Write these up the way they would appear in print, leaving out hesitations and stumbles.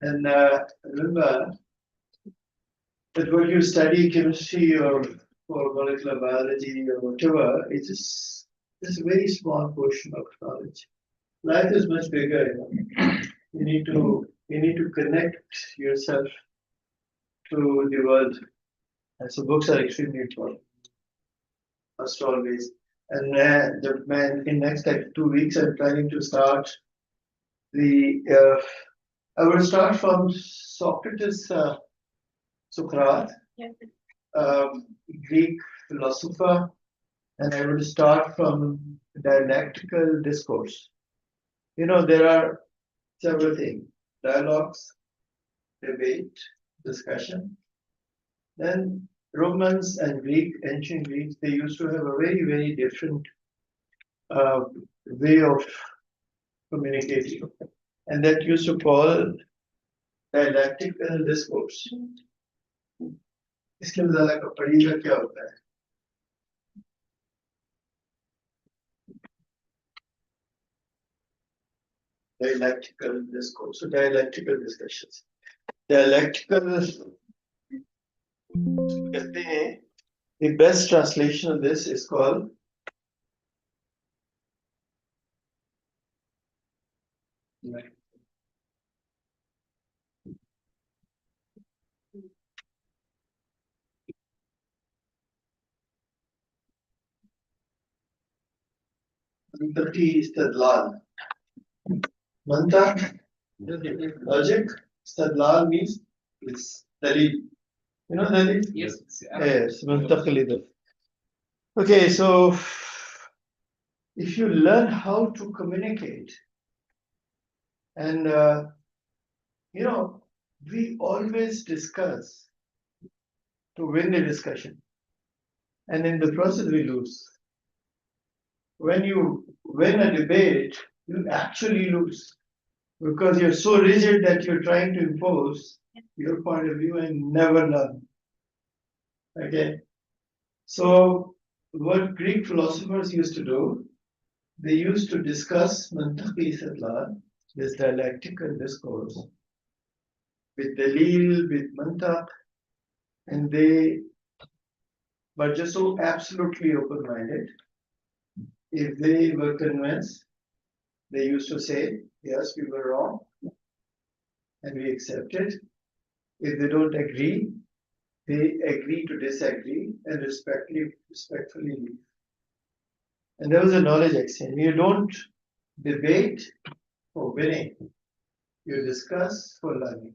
And remember that when you study chemistry or molecular biology or whatever, it's just a very small portion of knowledge. Life is much bigger. You need to connect yourself to the world, and so books are extremely important. Must always. And in next like 2 weeks, I'm planning to start the. I will start from Socrates, Socrates, Greek philosopher, and I will start from dialectical discourse. There are several things: dialogues, debate, discussion. Then Romans and ancient Greeks, they used to have a very, very different way of communicating, and that used to call dialectical discourse. इसके ज़्यादा का पढ़िएगा क्या होता है? Dialectical discourse, so dialectical discussions. Dialectical, कहते हैं, the best translation of this is called Mantaki Istadlal. Manta, logic. Istadlal means it's dalil. You know dalil? Yes. Yes, Mantaqi. Okay, so if you learn how to communicate, and we always discuss to win the discussion, and in the process we lose. When you win a debate, you actually lose because you're so rigid that you're trying to impose your point of view and never learn. Okay, so what Greek philosophers used to do, they used to discuss mantaqi istidlal, this dialectical discourse, with dalil, with mantaq, and they were just so absolutely open-minded. If they were convinced, they used to say, yes, we were wrong, and we accept it. If they don't agree, they agree to disagree and respectfully leave. And there was a knowledge exchange. You don't debate for winning, you discuss for learning.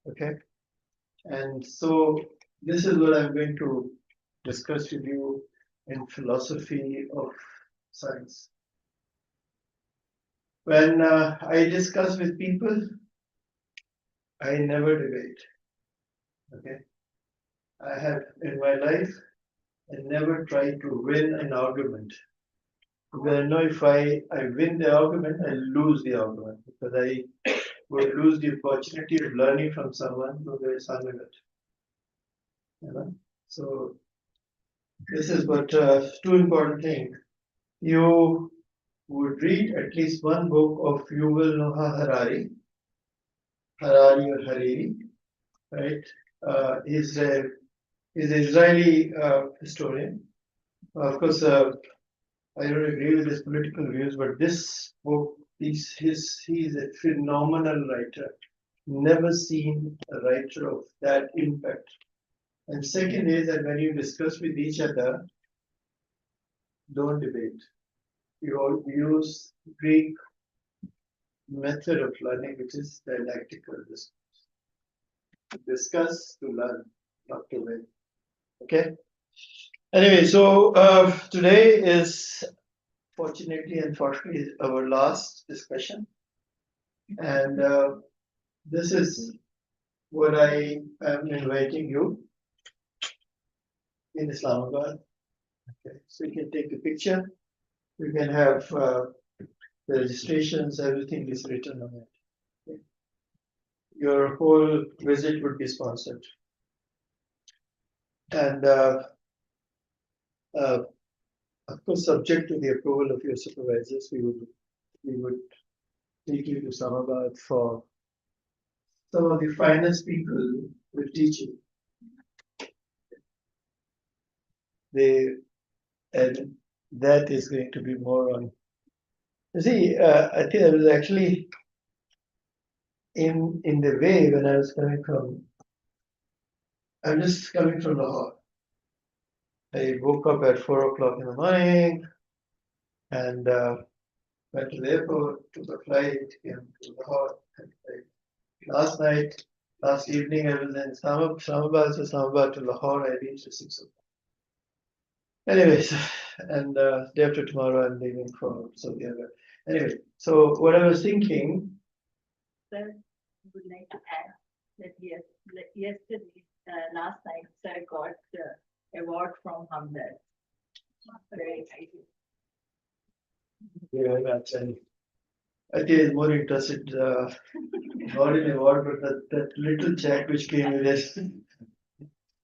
Okay? And so this is what I'm going to discuss with you in philosophy of science. When I discuss with people, I never debate. Okay? I have in my life, I never tried to win an argument. Because I know if I win the argument, I lose the argument because I would lose the opportunity of learning from someone who is unlimited. So this is what two important things. You would read at least one book of Yuval Noah Harari or Hariri, right? He's an Israeli historian. Of course, I don't agree with his political views, but this book, he's a phenomenal writer. Never seen a writer of that impact. And second is that when you discuss with each other, don't debate. You all use Greek method of learning, which is dialectical discourse. Discuss to learn, not to win. Okay. Anyway, so today is unfortunately, our last discussion, and this is what I am inviting you in Islamabad. Okay, so you can take a picture. You can have the registrations, everything is written on it. Okay. Your whole visit would be sponsored, and of course, subject to the approval of your supervisors, we would take you to Islamabad for some of the finest people will teach you. And that is going to be more on. You see, I think I was actually in the way when I was coming from. I'm just coming from Lahore. I woke up at 4 o'clock in the morning and went to the airport, took a flight, came to Lahore. And last evening, I was in Islamabad, so Islamabad to Lahore, I reached at 6 o'clock. Anyways, and day after tomorrow, I'm leaving for Saudi Arabia. Anyway, so what I was thinking. Sir, I would like to add that yesterday, last night, sir got the award from Hamdard. Very exciting. Yeah, that's and I think is more interested not in award, but that little check which came with it.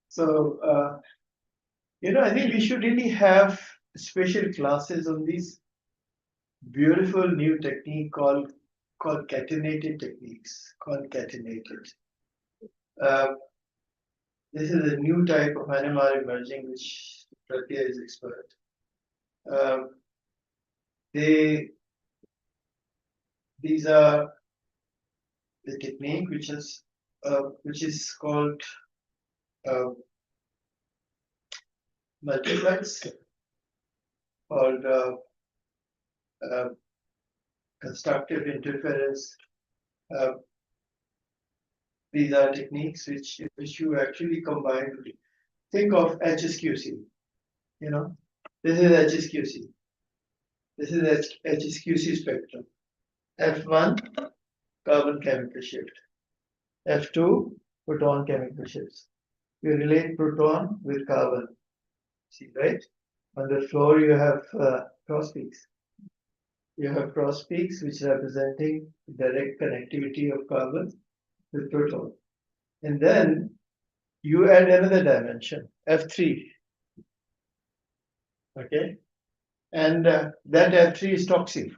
So I think we should really have special classes on this beautiful new technique called concatenated techniques. Concatenated. This is a new type of NMR emerging, which Pratya is expert. These are the technique which is called multiplex, called constructive interference. These are techniques which you actually combine. Think of HSQC. This is HSQC. This is HSQC spectrum. F1, carbon chemical shift. F2, proton chemical shifts. You relate proton with carbon. See, right? On the floor, you have cross peaks. You have cross peaks which representing direct connectivity of carbon with proton. And then you add another dimension, F3. Okay? And that F3 is toxic.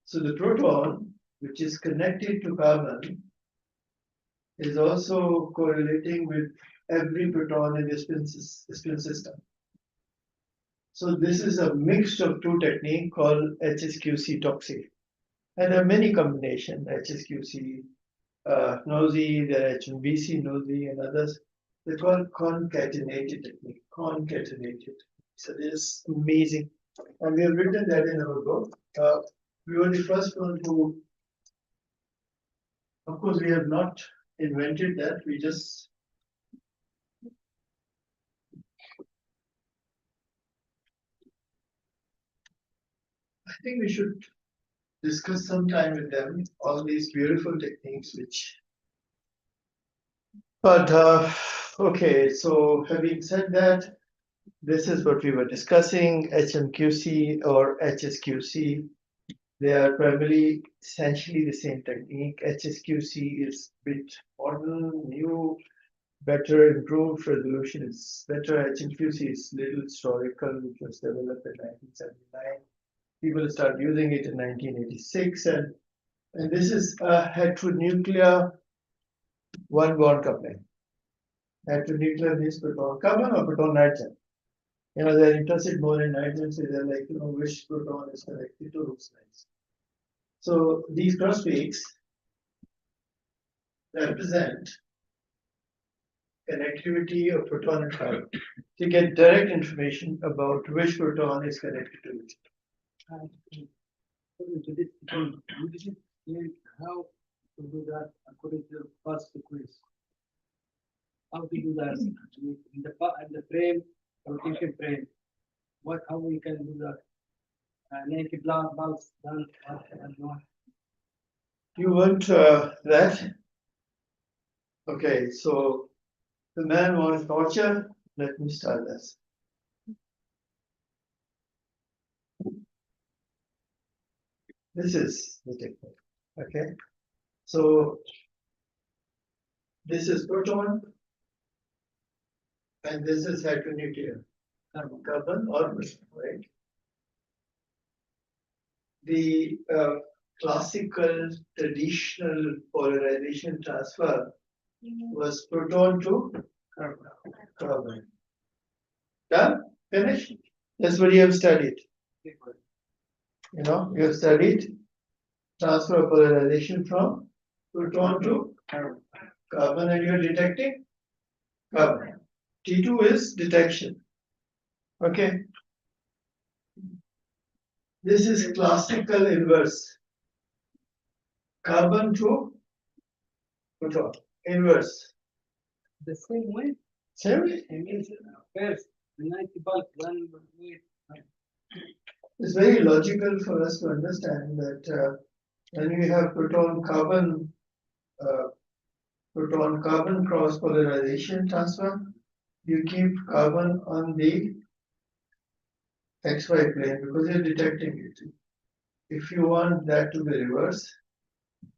So the proton, which is connected to carbon, is also correlating with every proton in the spin system. So this is a mix of two techniques called HSQC toxic. And there are many combinations, HSQC, nosy, there are HMBC, nosy, and others. They're called concatenated technique, concatenated. So this is amazing. And we have written that in our book. We were the first one who, of course, we have not invented that. We just I think we should discuss sometime with them all these beautiful techniques which. But okay, so having said that, this is what we were discussing, HMQC or HSQC. They are primarily essentially the same technique. HSQC is a bit modern, new, better, improved resolution is better. HMQC is little historical, which was developed in 1979. People started using it in 1986, and this is a heteronuclear one-bond coupling. Heteronuclear means proton carbon or proton nitrogen. They're interested more in nitrogen, so they're like, which proton is connected to which nitrogen. So these cross peaks represent connectivity of proton and carbon. To get direct information about which proton is connected to which. How to do that according to the first sequence? How to do that in the frame, rotation frame? How we can do that? Naked bulbs done and not. You want that? Okay, so the man wants torture. Let me start this. This is the technique. Okay, so this is proton, and this is heteronuclear carbon or proton, right? The classical traditional polarization transfer was proton to carbon. Done? Finished? That's what you have studied. You know, you have studied transfer of polarization from proton to carbon, and you are detecting carbon. T2 is detection. Okay. This is classical inverse. Carbon to proton. Inverse. The same way. Same way. I mean, first, the 90 bulk, then we. It's very logical for us to understand that when we have proton carbon cross polarization transfer, you keep carbon on the XY plane because you're detecting it. If you want that to be reversed,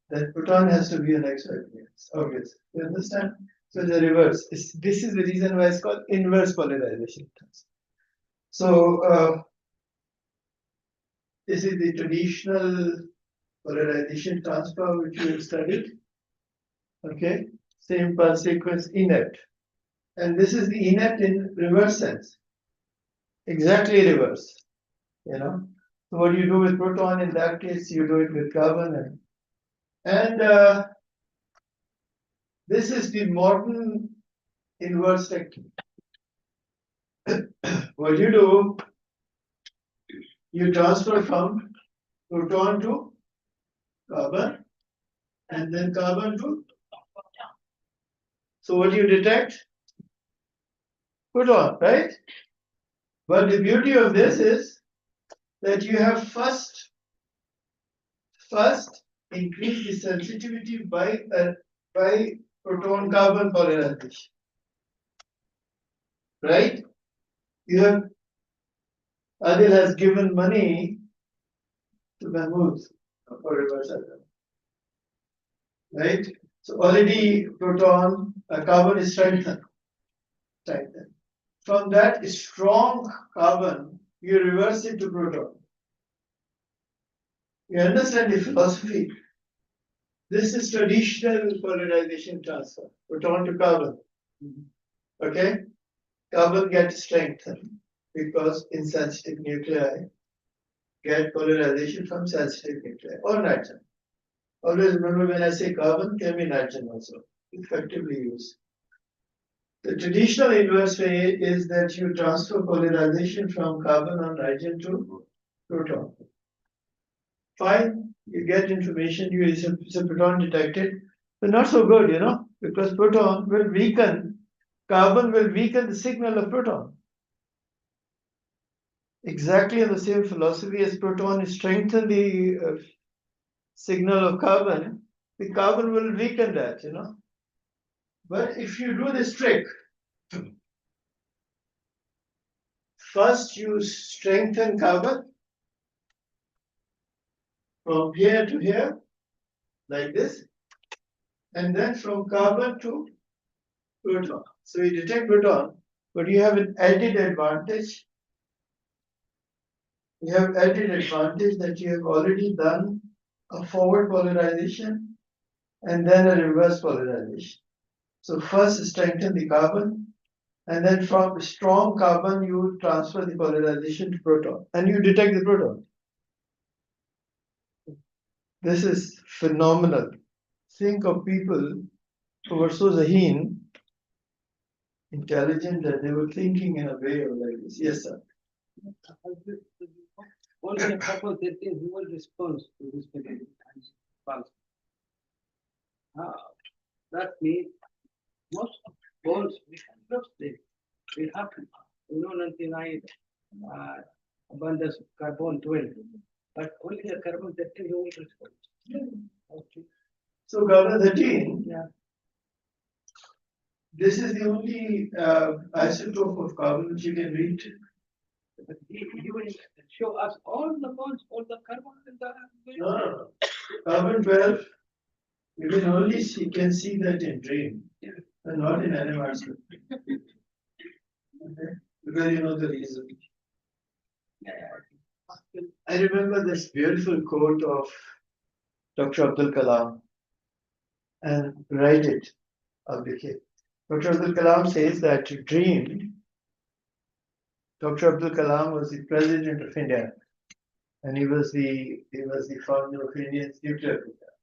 then proton has to be an XY plane. It's obvious. You understand? So the reverse. This is the reason why it's called inverse polarization transfer. So this is the traditional polarization transfer which we have studied. Okay, same pulse sequence inept. And this is the inept in reverse sense. Exactly reverse. You know. So what do you do with proton? In that case, you do it with carbon and this is the modern inverse technique. What you do, you transfer from proton to carbon and then carbon to. So what do you detect? Proton, right? But the beauty of this is that you have first increase the sensitivity by proton carbon polarization. Right? You have Adil has given money to Mahmood for reversal. Right? So already proton carbon is strengthened. From that strong carbon, you reverse it to proton. You understand the philosophy? This is traditional polarization transfer, proton to carbon. Okay? Carbon gets strengthened because insensitive nuclei get polarization from sensitive nuclei or nitrogen. Always remember when I say carbon, can be nitrogen also, effectively used. The traditional inverse way is that you transfer polarization from carbon or nitrogen to proton. Fine, you get information, you is a proton detected, but not so good, you know, because proton will weaken, carbon will weaken the signal of proton. Exactly on the same philosophy as proton strengthen the signal of carbon, the carbon will weaken that, you know. But if you do this trick, first you strengthen carbon from here to here, like this, and then from carbon to proton. So you detect proton, but you have an added advantage. You have added advantage that you have already done a forward polarization and then a reverse polarization. So first strengthen the carbon, and then from strong carbon you transfer the polarization to proton, and you detect the proton. This is phenomenal. Think of people who were so zaheen, intelligent, that they were thinking in a way of like this. Yes, sir. Only a couple of 13 who will respond to this pulse. That means most bonds we can lose them. We have 99 abundance of carbon 12, but only the carbon 13 who will respond. Okay. So carbon 13, Yeah. this is the only isotope of carbon which you can read. But he will show us all the bonds, all the carbon in the. No. Carbon 12, you can only can see that in dream, and not in NMR. Okay? Because you know the reason. I remember this beautiful quote of Dr. Abdul Kalam and write it. Okay. Dr. Abdul Kalam says that dream. Dr. Abdul Kalam was the president of India, and he was the founder of India's nuclear program.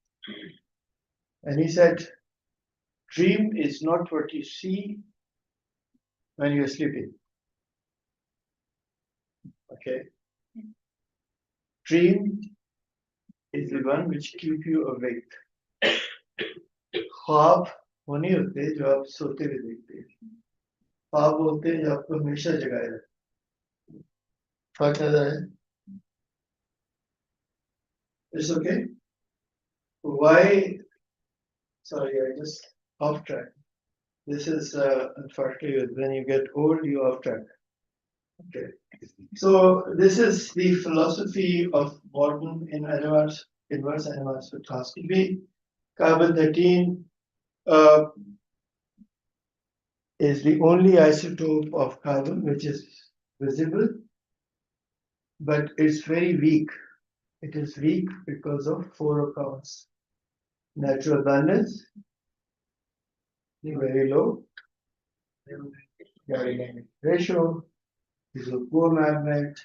And he said, dream is not what you see when you're sleeping. Okay. Dream is the one which keep you awake. ख्वाब वो नहीं होते जो आप सोते हुए देखते हैं, ख्वाब होते हैं जो आपको हमेशा जगाए रखते हैं. फर्क नजर है? It's okay. Why? Sorry, I just off track. This is unfortunately when you get old, you off track. Okay. So this is the philosophy of modern inverse NMR spectroscopy. Carbon-13 is the only isotope of carbon which is visible, but it's very weak. It is weak because of 4 accounts. Natural abundance, very low, magnetic ratio, is a poor magnet,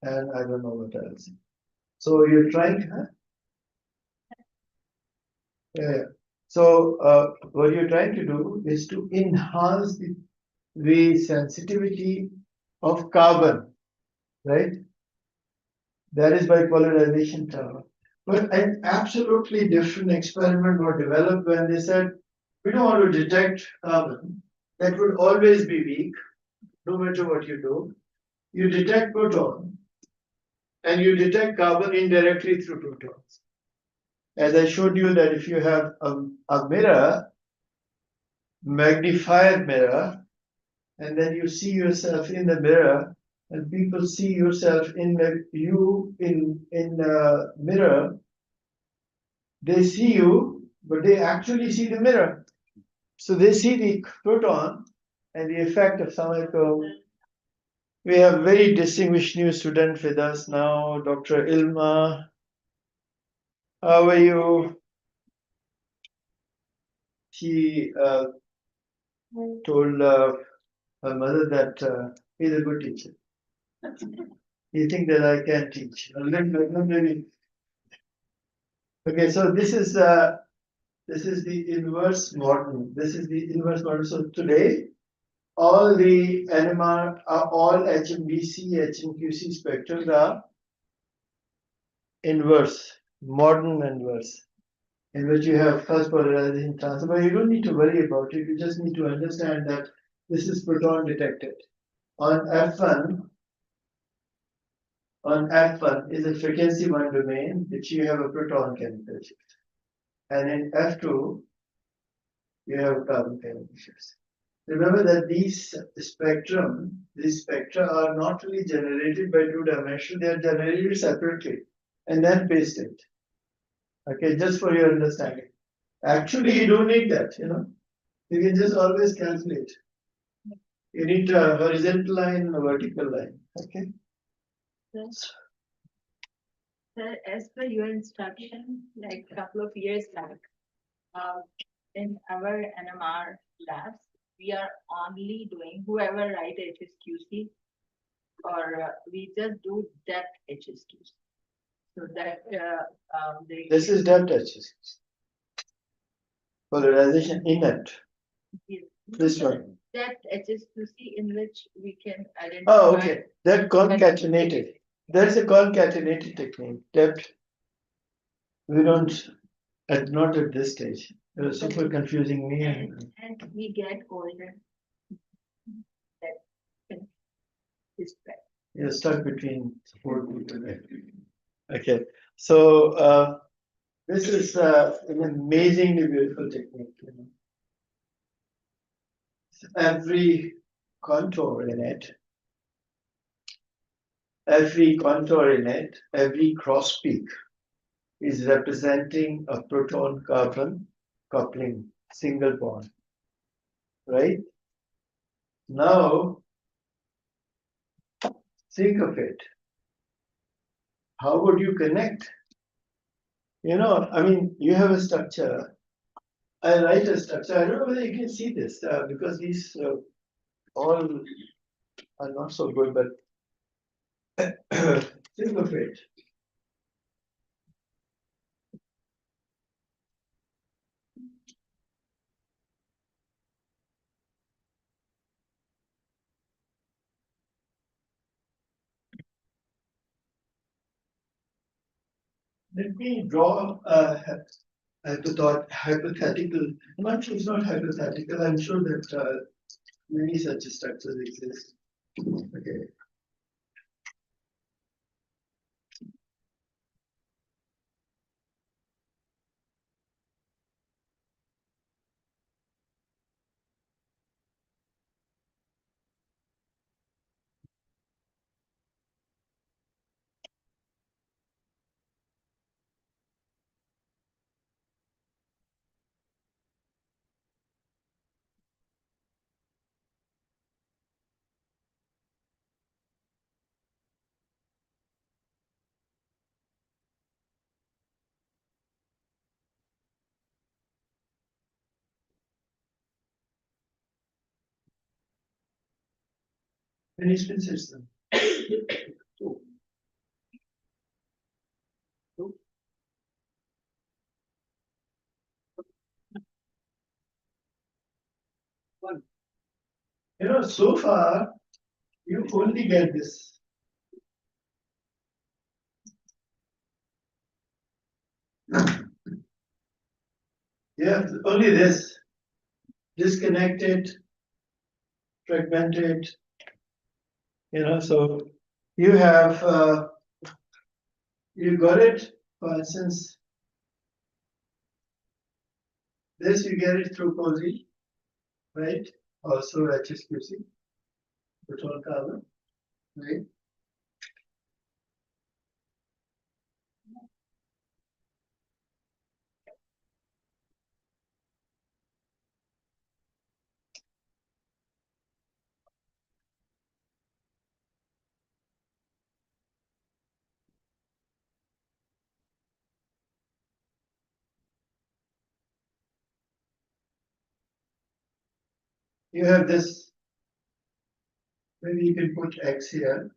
and I don't know what else. So you're trying, huh? Yeah. So what you're trying to do is to enhance the sensitivity of carbon, right? That is by polarization tower. But an absolutely different experiment was developed when they said, we don't want to detect carbon. That would always be weak, no matter what you do. You detect proton, and you detect carbon indirectly through protons. As I showed you that if you have a mirror, magnified mirror, and then you see yourself in the mirror, and people see yourself in the mirror, they see you, but they actually see the mirror. So they see the proton and the effect of Samarco. We have very distinguished new student with us now, Dr. Ilma. How are you? She told her mother that he's a good teacher. You think that I can teach? Maybe. Okay, so this is the inverse model. This is the inverse model. So today, all the NMR, all HMDC, HMQC spectrums are inverse, modern inverse, in which you have first polarization transfer. But you don't need to worry about it. You just need to understand that this is proton detected. On F1 is a frequency 1 domain, which you have a proton chemical shift. And in F2, you have a carbon chemical shift. Remember that these spectra are not really generated by 2 dimension, they are generated separately and then pasted. Okay, just for your understanding. Actually, you don't need that, You can just always calculate. You need a horizontal line and a vertical line. Okay. Yes. Sir, as per your instruction, like a couple of years back, in our NMR labs, we are only doing whoever write HSQC, or we just do depth HSQC. So that This is depth HSQC. Polarization inert. This one. Depth HSQC in which we can identify. Oh, okay. That concatenated. That's a concatenated technique. Depth. We don't, not at this stage. It was super confusing me. And we get older. That is bad. You're stuck between 4 people. Okay. So this is an amazingly beautiful technique. Every contour in it, every cross peak is representing a proton-carbon coupling, single bond, right? Now, think of it. How would you connect? I mean, you have a structure. I write a structure. I don't know whether you can see this because these all are not so good, but think of it. Let me draw a hypothetical. I'm not sure it's not hypothetical. I'm sure that many such structures exist. Okay. Many spin system. Two. Two. One. So far you only get this. You have only this disconnected, fragmented. So you have you got it. For instance, this you get it through COSY, right? Also HSQC, proton carbon, right? You have this. Maybe you can put X here,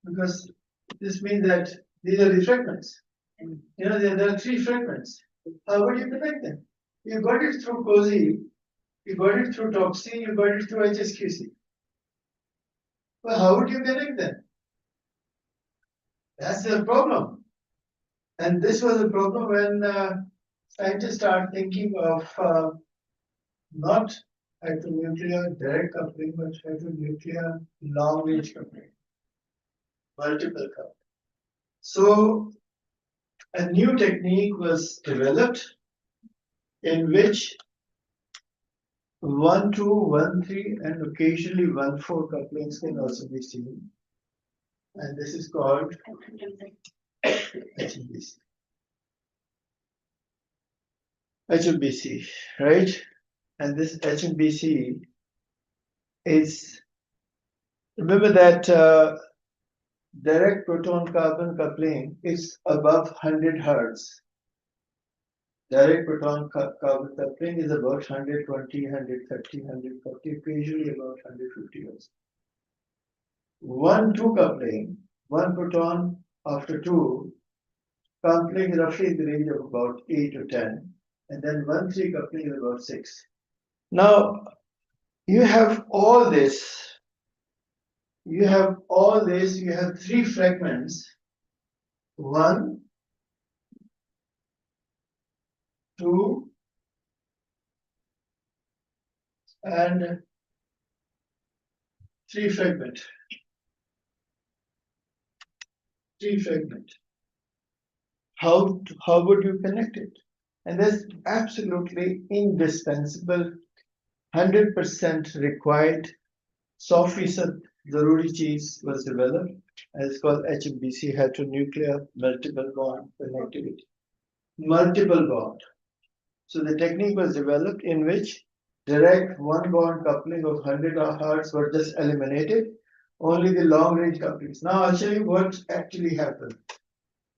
because this means that these are the fragments. There are three fragments. How would you connect them? You got it through COSY, you got it through TOPSY, you got it through HSQC. Well, how would you connect them? That's the problem. And this was a problem when scientists started thinking of not hydronuclear direct coupling, but hydronuclear long range coupling, multiple coupling. So a new technique was developed in which 1,2, 1,3, and occasionally 1,4 couplings can also be seen. And this is called HMBC. HMBC, right? And this HMBC is, remember that direct proton carbon coupling is above 100 Hertz. Direct proton carbon coupling is about 120, 130, 140, occasionally about 150 Hertz. 1,2 coupling, one proton after two, coupling roughly in the range of about 8 or 10, and then 1,3 coupling is about 6. Now, you have all this. You have three fragments. 1, 2, and 3 fragment. 3 fragment. How would you connect it? And that's absolutely indispensable, 100% required. Soft-fissed Zaruri cheese was developed, and it's called HMBC, heteronuclear multiple bond connectivity. Multiple bond. So the technique was developed in which direct one bond coupling of 100 Hertz were just eliminated, only the long range couplings. Now I'll show you what actually happened.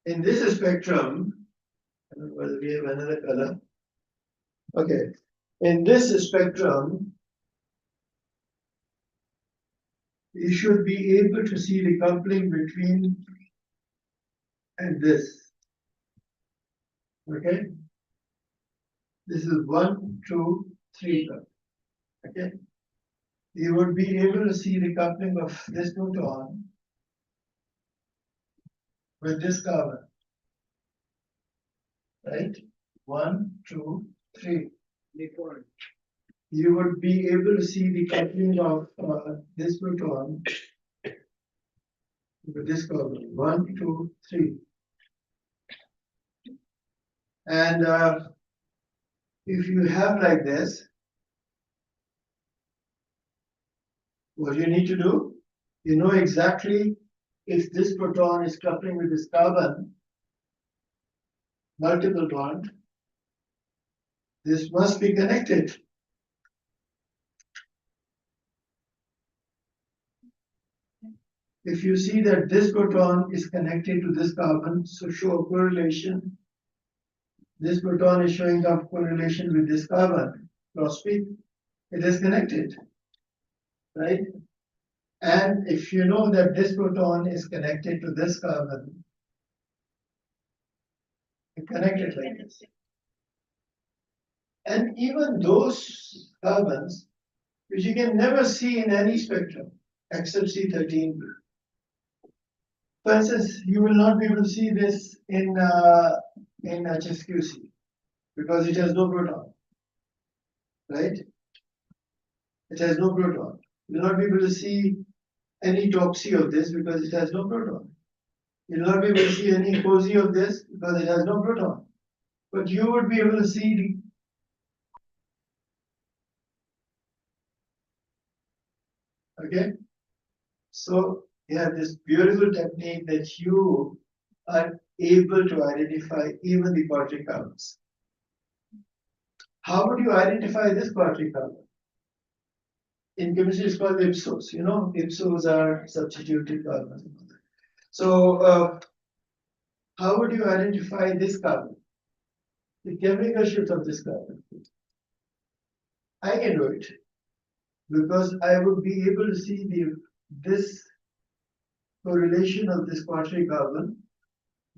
In this spectrum, I don't know whether we have another color. Okay, in this spectrum, you should be able to see the coupling between and this. Okay, this is 1, 2, 3. Okay, you would be able to see the coupling of this proton with this carbon, right? 1, 2, 3. Different. You would be able to see the coupling of this proton with this carbon. 1, 2, 3. And if you have like this, what you need to do, you know exactly if this proton is coupling with this carbon, multiple bond, this must be connected. If you see that this proton is connected to this carbon, so show a correlation. This proton is showing up correlation with this carbon, cross peak. It is connected, right? And if you know that this proton is connected to this carbon, you connect it like this. And even those carbons, which you can never see in any spectrum, except C13. For instance, you will not be able to see this in HSQC because it has no proton, right? It has no proton. You will not be able to see any toxi of this because it has no proton. You will not be able to see any cozy of this because it has no proton. But you would be able to see okay? So you have this beautiful technique that you are able to identify even the quadratic carbons. How would you identify this quadratic carbon? In chemistry, it's called ipsos. You know, ipsos are substituted carbons. So, how would you identify this carbon? The chemical shift of this carbon. I can do it because I would be able to see this correlation of this quadratic carbon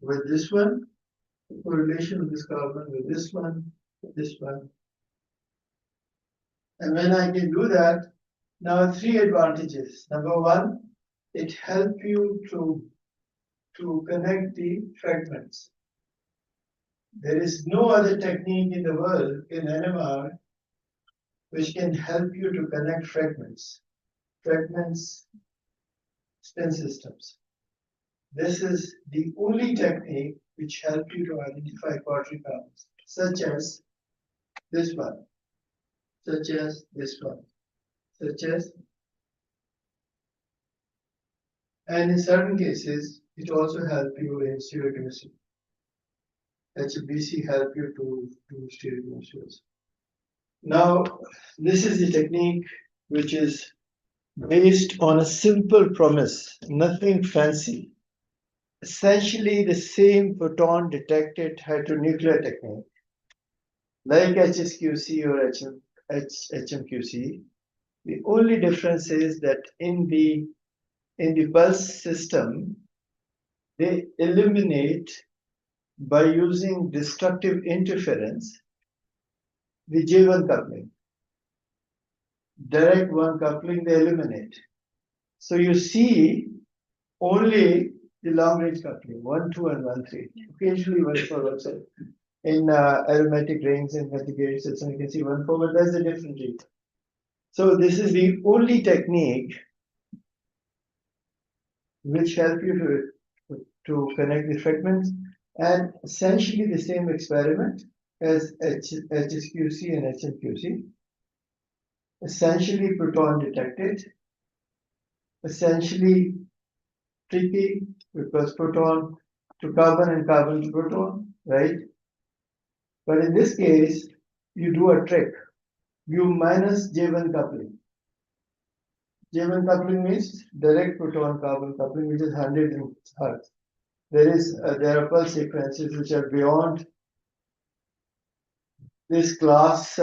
with this one, correlation of this carbon with this one, this one. And when I can do that, now 3 advantages. Number 1, it helps you to connect the fragments. There is no other technique in the world in NMR which can help you to connect fragments, spin systems. This is the only technique which helps you to identify quadratic carbons, such as this one, such as this one, such as, and in certain cases, it also helps you in stereochemistry. HBC help you to do stereochemistry. Now, this is the technique which is based on a simple premise, nothing fancy. Essentially the same photon detected heteronuclear technique, like HSQC or HMQC. The only difference is that in the pulse system, they eliminate by using destructive interference the J1 coupling. Direct one coupling they eliminate. So you see only the long range coupling, 1, 2, and 1, 3. Occasionally 1, 4 also. In aromatic rings and methyl system, you can see 1, 4, but that's a different reason. So this is the only technique which help you to connect the fragments, and essentially the same experiment as HSQC and HMQC. Essentially proton detected, essentially tricky because proton to carbon and carbon to proton, right? But in this case, you do a trick. You minus J1 coupling. J1 coupling means direct proton carbon coupling, which is 100 Hz. there are pulse sequences which are beyond this class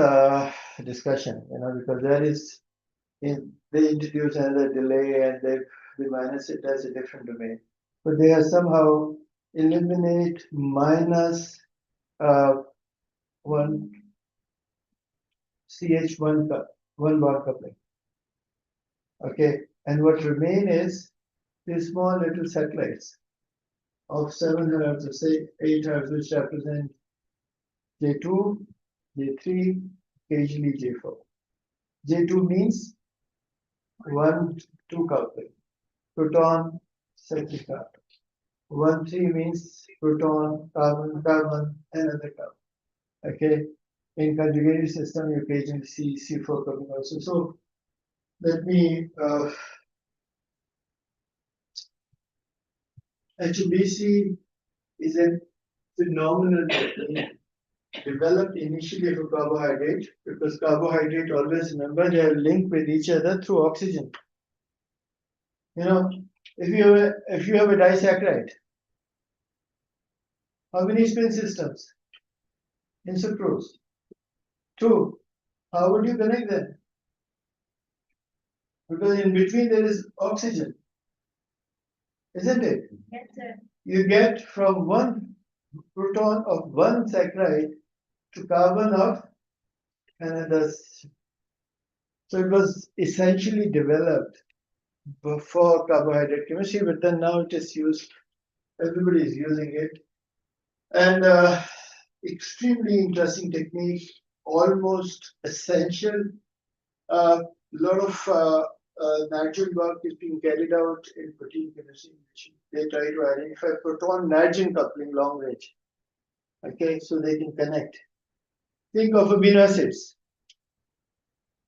discussion, because they introduce another delay and they minus it as a different domain. But they are somehow eliminate minus one CH1 one bond coupling. Okay, and what remain is these small little satellites of 7 Hz or say 8 Hz, which represent J2, J3, occasionally J4. J2 means 1-2 coupling, proton, second carbon. 1-3 means proton, carbon, carbon, another carbon. Okay, in conjugated system, you occasionally see C4 coupling also. So let me HBC is a phenomenal technique developed initially for carbohydrate, because carbohydrate, always remember, they are linked with each other through oxygen. If you have a disaccharide, how many spin systems in sucrose? 2. How would you connect them? Because in between there is oxygen, isn't it? Yes, sir. You get from one proton of one saccharide to carbon of another. So it was essentially developed for carbohydrate chemistry, but then now it is used, everybody is using it. And extremely interesting technique, almost essential. A lot of natural work is being carried out in protein chemistry. They try to identify proton-nitrogen coupling long range. Okay, so they can connect. Think of amino acids.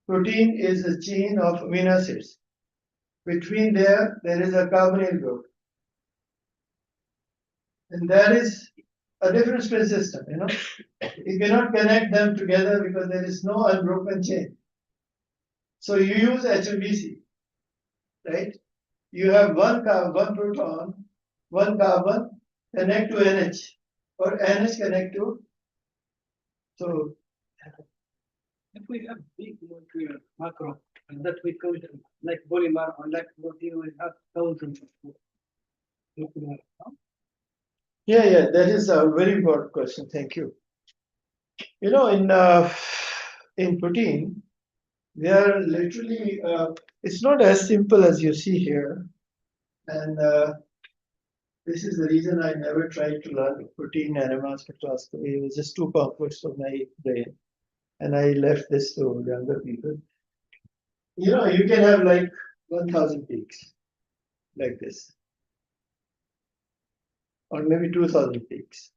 Protein is a chain of amino acids. Between there is a carbonyl group. And that is a different spin system, You cannot connect them together because there is no unbroken chain. So you use HMBC, right? You have one proton, one carbon connect to NH, or NH connect to. So if we have big molecular macro, and that we call them like polymer or like protein, we have thousands of molecular. yeah, that is a very important question. Thank you. In protein, they are literally. It's not as simple as you see here, and this is the reason I never tried to learn protein NMR spectroscopy. It was just too complex for my brain, and I left this to younger people. You can have like 1,000 peaks, like this, or maybe 2,000 peaks.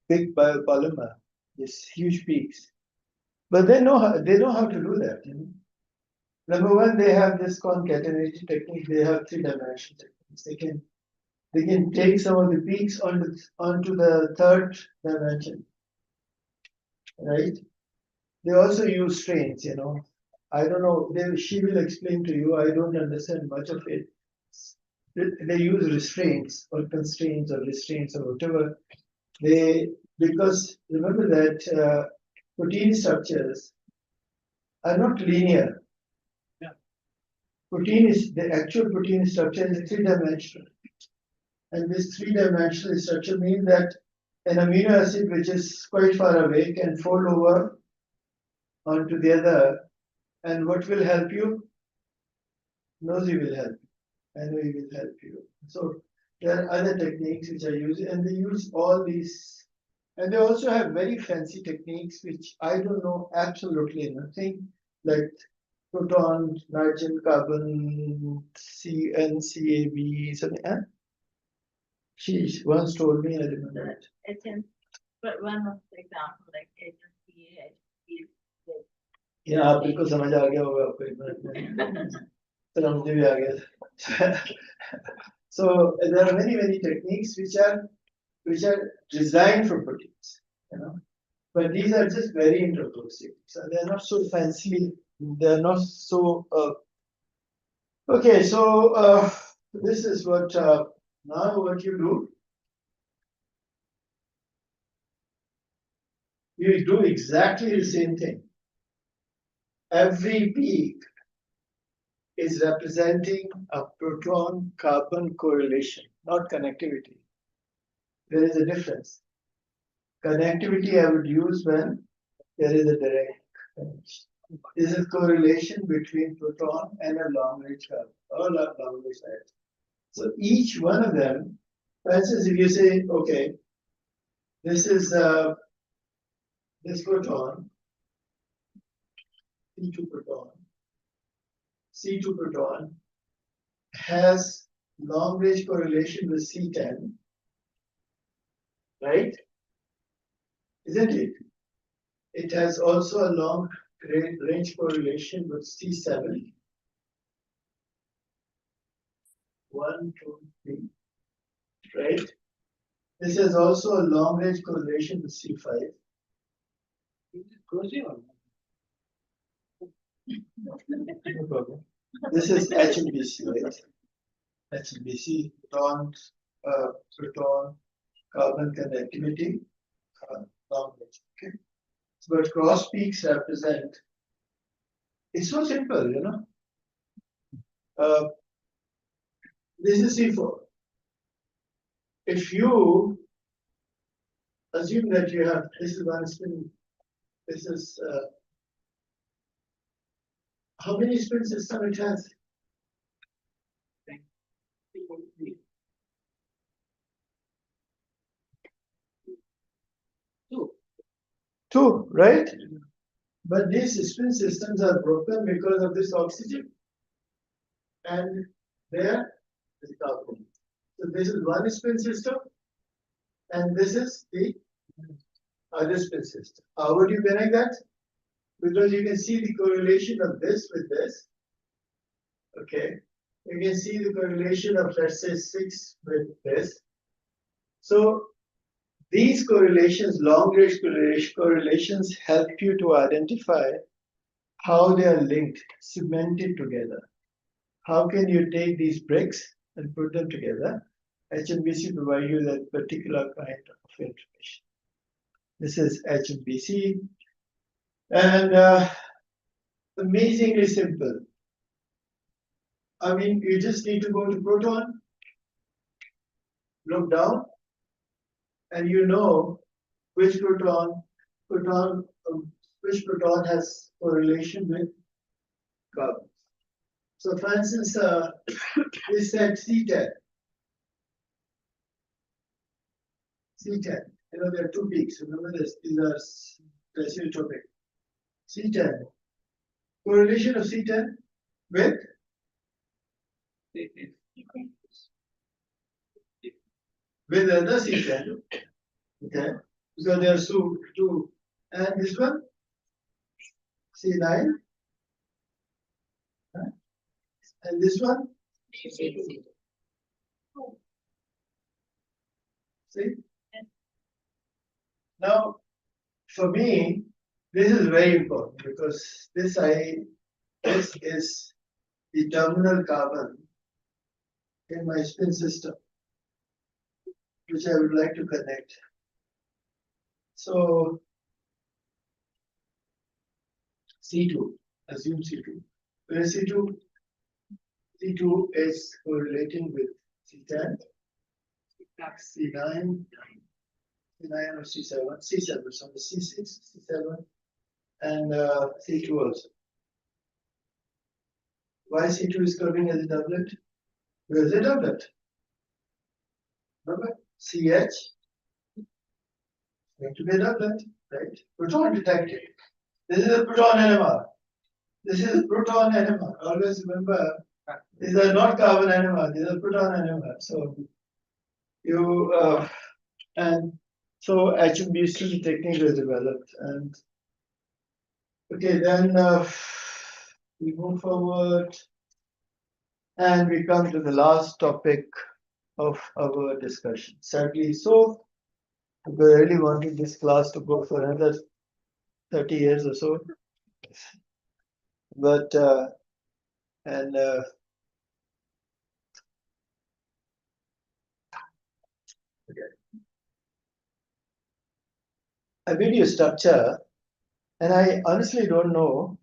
Big biopolymer, these huge peaks, but they know how to do that. Number one, they have this concatenation technique. They have 3-dimensional techniques. They can take some of the peaks onto the third dimension, right? They also use strains. I don't know. She will explain to you. I don't understand much of it. They use restraints or constraints or restraints or whatever. Because remember that protein structures are not linear. Yeah. The actual protein structure is 3-dimensional. And this 3-dimensional structure means that an amino acid which is quite far away can fold over onto the other. And what will help you? Nosy will help you. NOE will help you. So there are other techniques which are used, and they use all these. And they also have very fancy techniques which I don't know absolutely nothing, like proton, nitrogen, carbon, CNCAB, something. She once told me, I remember it. But one of the example, like HMCA, Yeah, आपको समझ आ गया होगा आपको एक minute में तो मुझे भी आ गया so there are many techniques which are designed for proteins, but these are just very introductory, so they are not so fancy, they are not so okay. So This is what now what you do. You do exactly the same thing. Every peak is representing a proton-carbon correlation, not connectivity. There is a difference. Connectivity I would use when there is a direct connection. This is correlation between proton and a long-range carbon or long-range ion. So each one of them, for instance, if you say, okay, this is this proton, C2 proton, C2 proton has long-range correlation with C10, right? Isn't it? It has also a long-range correlation with C7. 1, 2, 3, right? This has also a long-range correlation with C5. No problem. This is HMBC, right? HMBC, proton, carbon connectivity, long range. Okay. So, but cross peaks represent. It's so simple, you know. This is C4. If you assume that you have this is one spin, this is how many spin system it has? Two, right? But these spin systems are broken because of this oxygen. And there is carbon. So this is one spin system, and this is the other spin system. How would you connect that? Because you can see the correlation of this with this. Okay. You can see the correlation of, let's say, 6 with this. So these correlations, long-range correlations, help you to identify how they are linked, cemented together. How can you take these bricks and put them together? HMBC provides you that particular kind of information. This is HMBC, and amazingly simple. I mean, you just need to go to proton, look down, and you know which proton has correlation with carbon. So, for instance, this said C10. C10. You know, there are two peaks. Remember this? These are tertiary. C10. Correlation of C10 with other C10. Okay. So there are two. And this one, C9. And this one, see? Now, for me, this is very important because this is the terminal carbon in my spin system, which I would like to connect. So C2, assume C2. Where is C2? C2 is correlating with C10, C9, C9 or C7, C7, so the C6, C7, and C2 also. Why C2 is coming as a doublet? Because it's a doublet. Remember? CH going to be a doublet, right? Proton detected. This is a proton NMR. This is a proton NMR. Always remember, these are not carbon NMR, these are proton NMR. So you and so HMBC technique was developed, and okay, then we move forward and we come to the last topic of our discussion. Sadly, so we really wanted this class to go for another 30 years or so, but a video structure, and I honestly don't know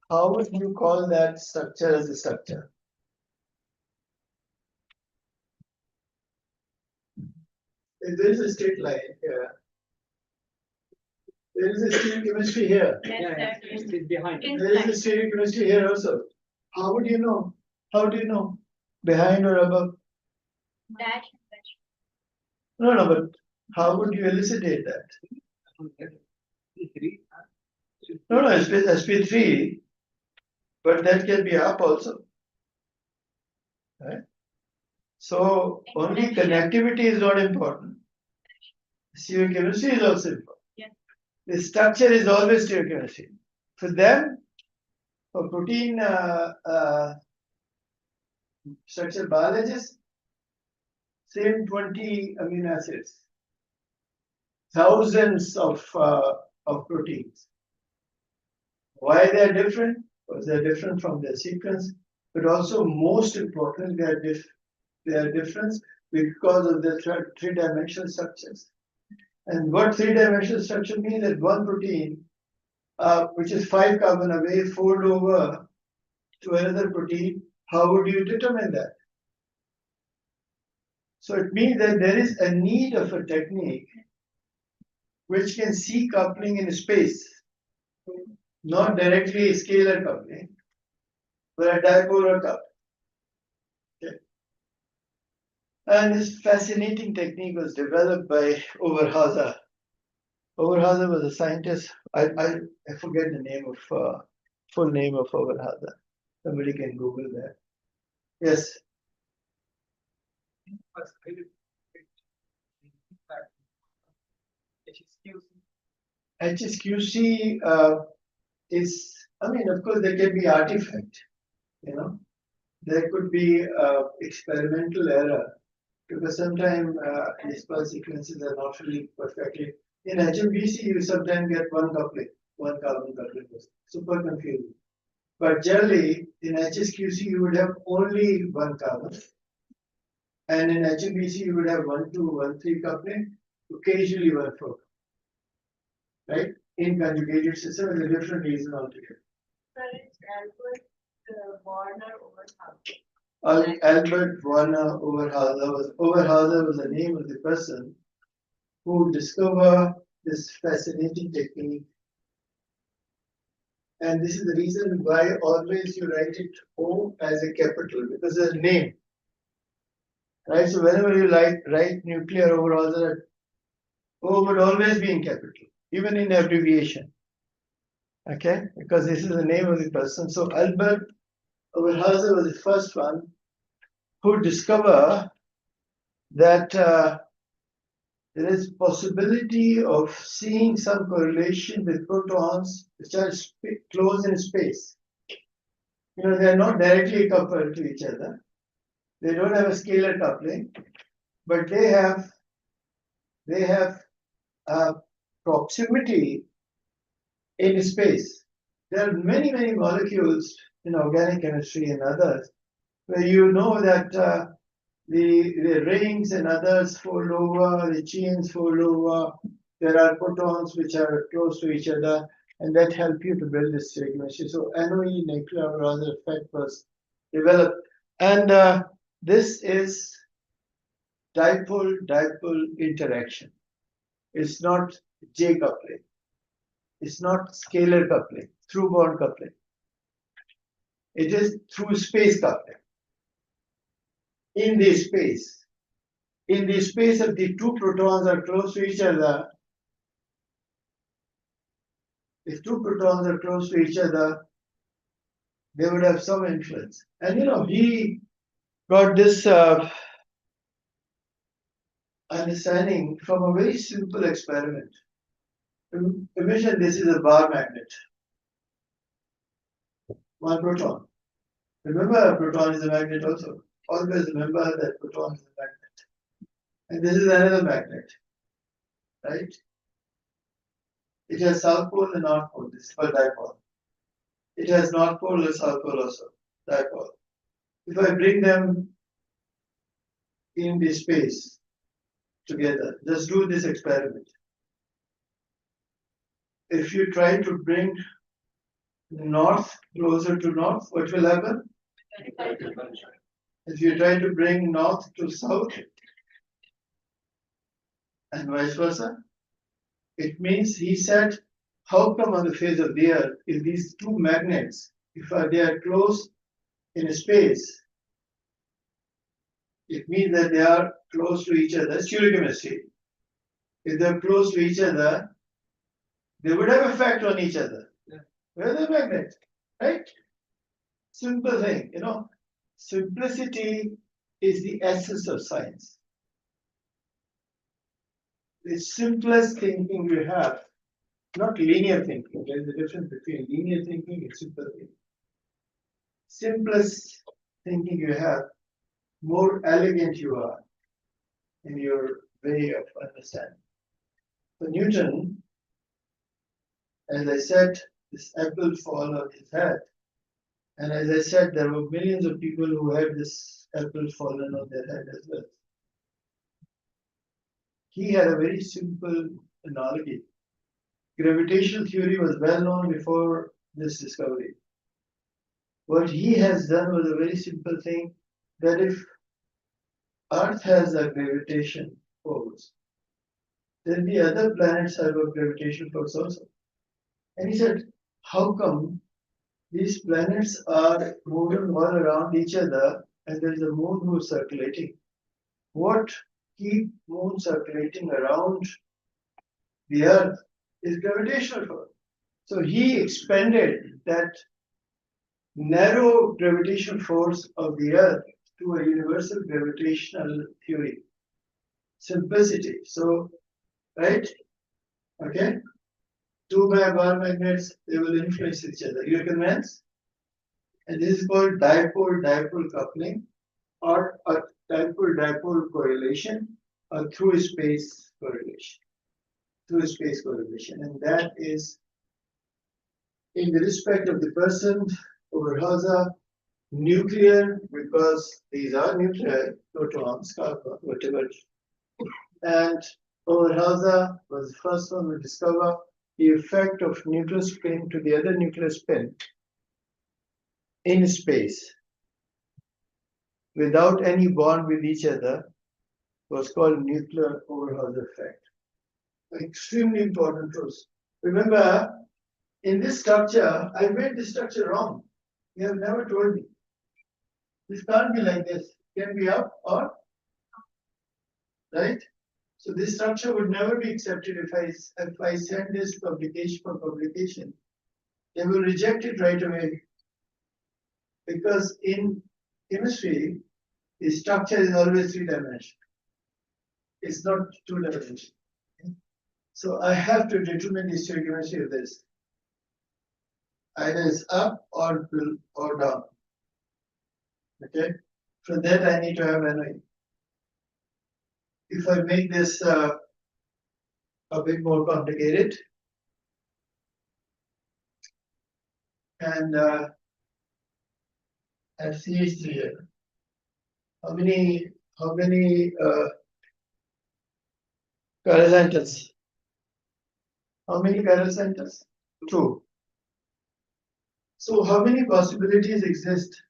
how would you call that structure as a structure. If there is a straight line here, there is a stereochemistry here. Yes, sir. It's behind. Yes. There is a stereochemistry here also. How would you know? How do you know? Behind or above? Dash. No, but how would you elucidate that? Three. No, SP3, but that can be up also. Right? So only connectivity is not important. Stereochemistry is also important. Yeah. The structure is always stereochemistry. For them, for protein structural biologists, same 20 amino acids, thousands of proteins. Why they are different? Because they are different from their sequence, but also most importantly, they are different because of their three-dimensional structures. And what three-dimensional structure means that one protein, which is 5 carbon away, fold over to another protein. How would you determine that? So it means that there is a need of a technique which can see coupling in space, not directly scalar coupling, but a dipolar coupling. Okay. And this fascinating technique was developed by Overhauser. Overhauser was a scientist. I forget the name of full name of Overhauser. Somebody can Google that. Yes. HSQC is, I mean, of course, there can be artifact, there could be experimental error because sometimes these pulse sequences are not really perfectly. In HMBC, you sometimes get one coupling, one carbon coupling, super confusing. But generally, in HSQC, you would have only one carbon. And in HMBC, you would have 1, 2, 1, 3 coupling, occasionally 1, 4. Right? In conjugated system is a different reason altogether. Sir, it's Albert Warner Overhauser. Albert Warner Overhauser was the name of the person who discovered this fascinating technique. And this is the reason why always you write it O as a capital, because it's a name. Right? So whenever you write nuclear Overhauser, O would always be in capital, even in abbreviation. Okay? Because this is the name of the person. So Albert Overhauser was the first one who discovered that there is possibility of seeing some correlation with protons which are close in space. They are not directly coupled to each other. They don't have a scalar coupling, but they have proximity in space. There are many molecules in organic chemistry and others where you know that the rings and others fold over, the chains fold over. There are protons which are close to each other, and that help you to build this chemistry. So NOE nuclear Overhauser effect was developed, and this is dipole interaction. It's not J coupling. It's not scalar coupling, through bond coupling. It is through space coupling. In this space if the two protons are close to each other, they would have some influence. And he got this understanding from a very simple experiment. Imagine this is a bar magnet. One proton. Remember, a proton is a magnet also. Always remember that proton is a magnet. And this is another magnet, right? It has south pole and north pole. This is for dipole. It has north pole and south pole also, dipole. If I bring them in the space together, just do this experiment. if you try to bring north closer to north, what will happen? If you try to bring north to south and vice versa, it means he said, how come on the face of the earth, if these two magnets, if they are close in space, it means that they are close to each other, stereochemistry. If they're close to each other, they would have effect on each other. Yeah. Where are the magnets? Right? Simple thing, simplicity is the essence of science. The simplest thinking you have, not linear thinking. There is a difference between linear thinking and simple thinking. Simplest thinking you have, more elegant you are in your way of understanding. So Newton, as I said, this apple fall on his head. And as I said, there were millions of people who had this apple fallen on their head as well. He had a very simple analogy. Gravitational theory was well known before this discovery. What he has done was a very simple thing, that if Earth has a gravitation force, then the other planets have a gravitational force also. And he said, how come these planets are moving all around each other and there is a moon who is circulating? What keeps moon circulating around the Earth is gravitational force. So he expanded that narrow gravitational force of the Earth to a universal gravitational theory. Simplicity. So, right? Okay? Two bar magnets, they will influence each other. You convinced? And this is called dipole-dipole coupling, or a dipole-dipole correlation, or through space correlation. Through space correlation. And that is in the respect of the person over Hausa, nuclear, because these are nuclei, protons, carbon, whatever. And Overhauser was the first one to discover the effect of neutron spin to the other nuclear spin in space without any bond with each other was called nuclear Overhauser effect. Extremely important truth. Remember, in this structure, I made this structure wrong. You have never told me. This can't be like this. It can be up or right. So this structure would never be accepted if I send this publication for publication. They will reject it right away because in chemistry, the structure is always three-dimensional. It's not two-dimensional. So I have to determine the stereochemistry of this. Either it's up or down. Okay. For that I need to have NI. If I make this a bit more complicated, and at CH3 here, how many chiral centers? How many chiral centers? 2. So how many possibilities exist?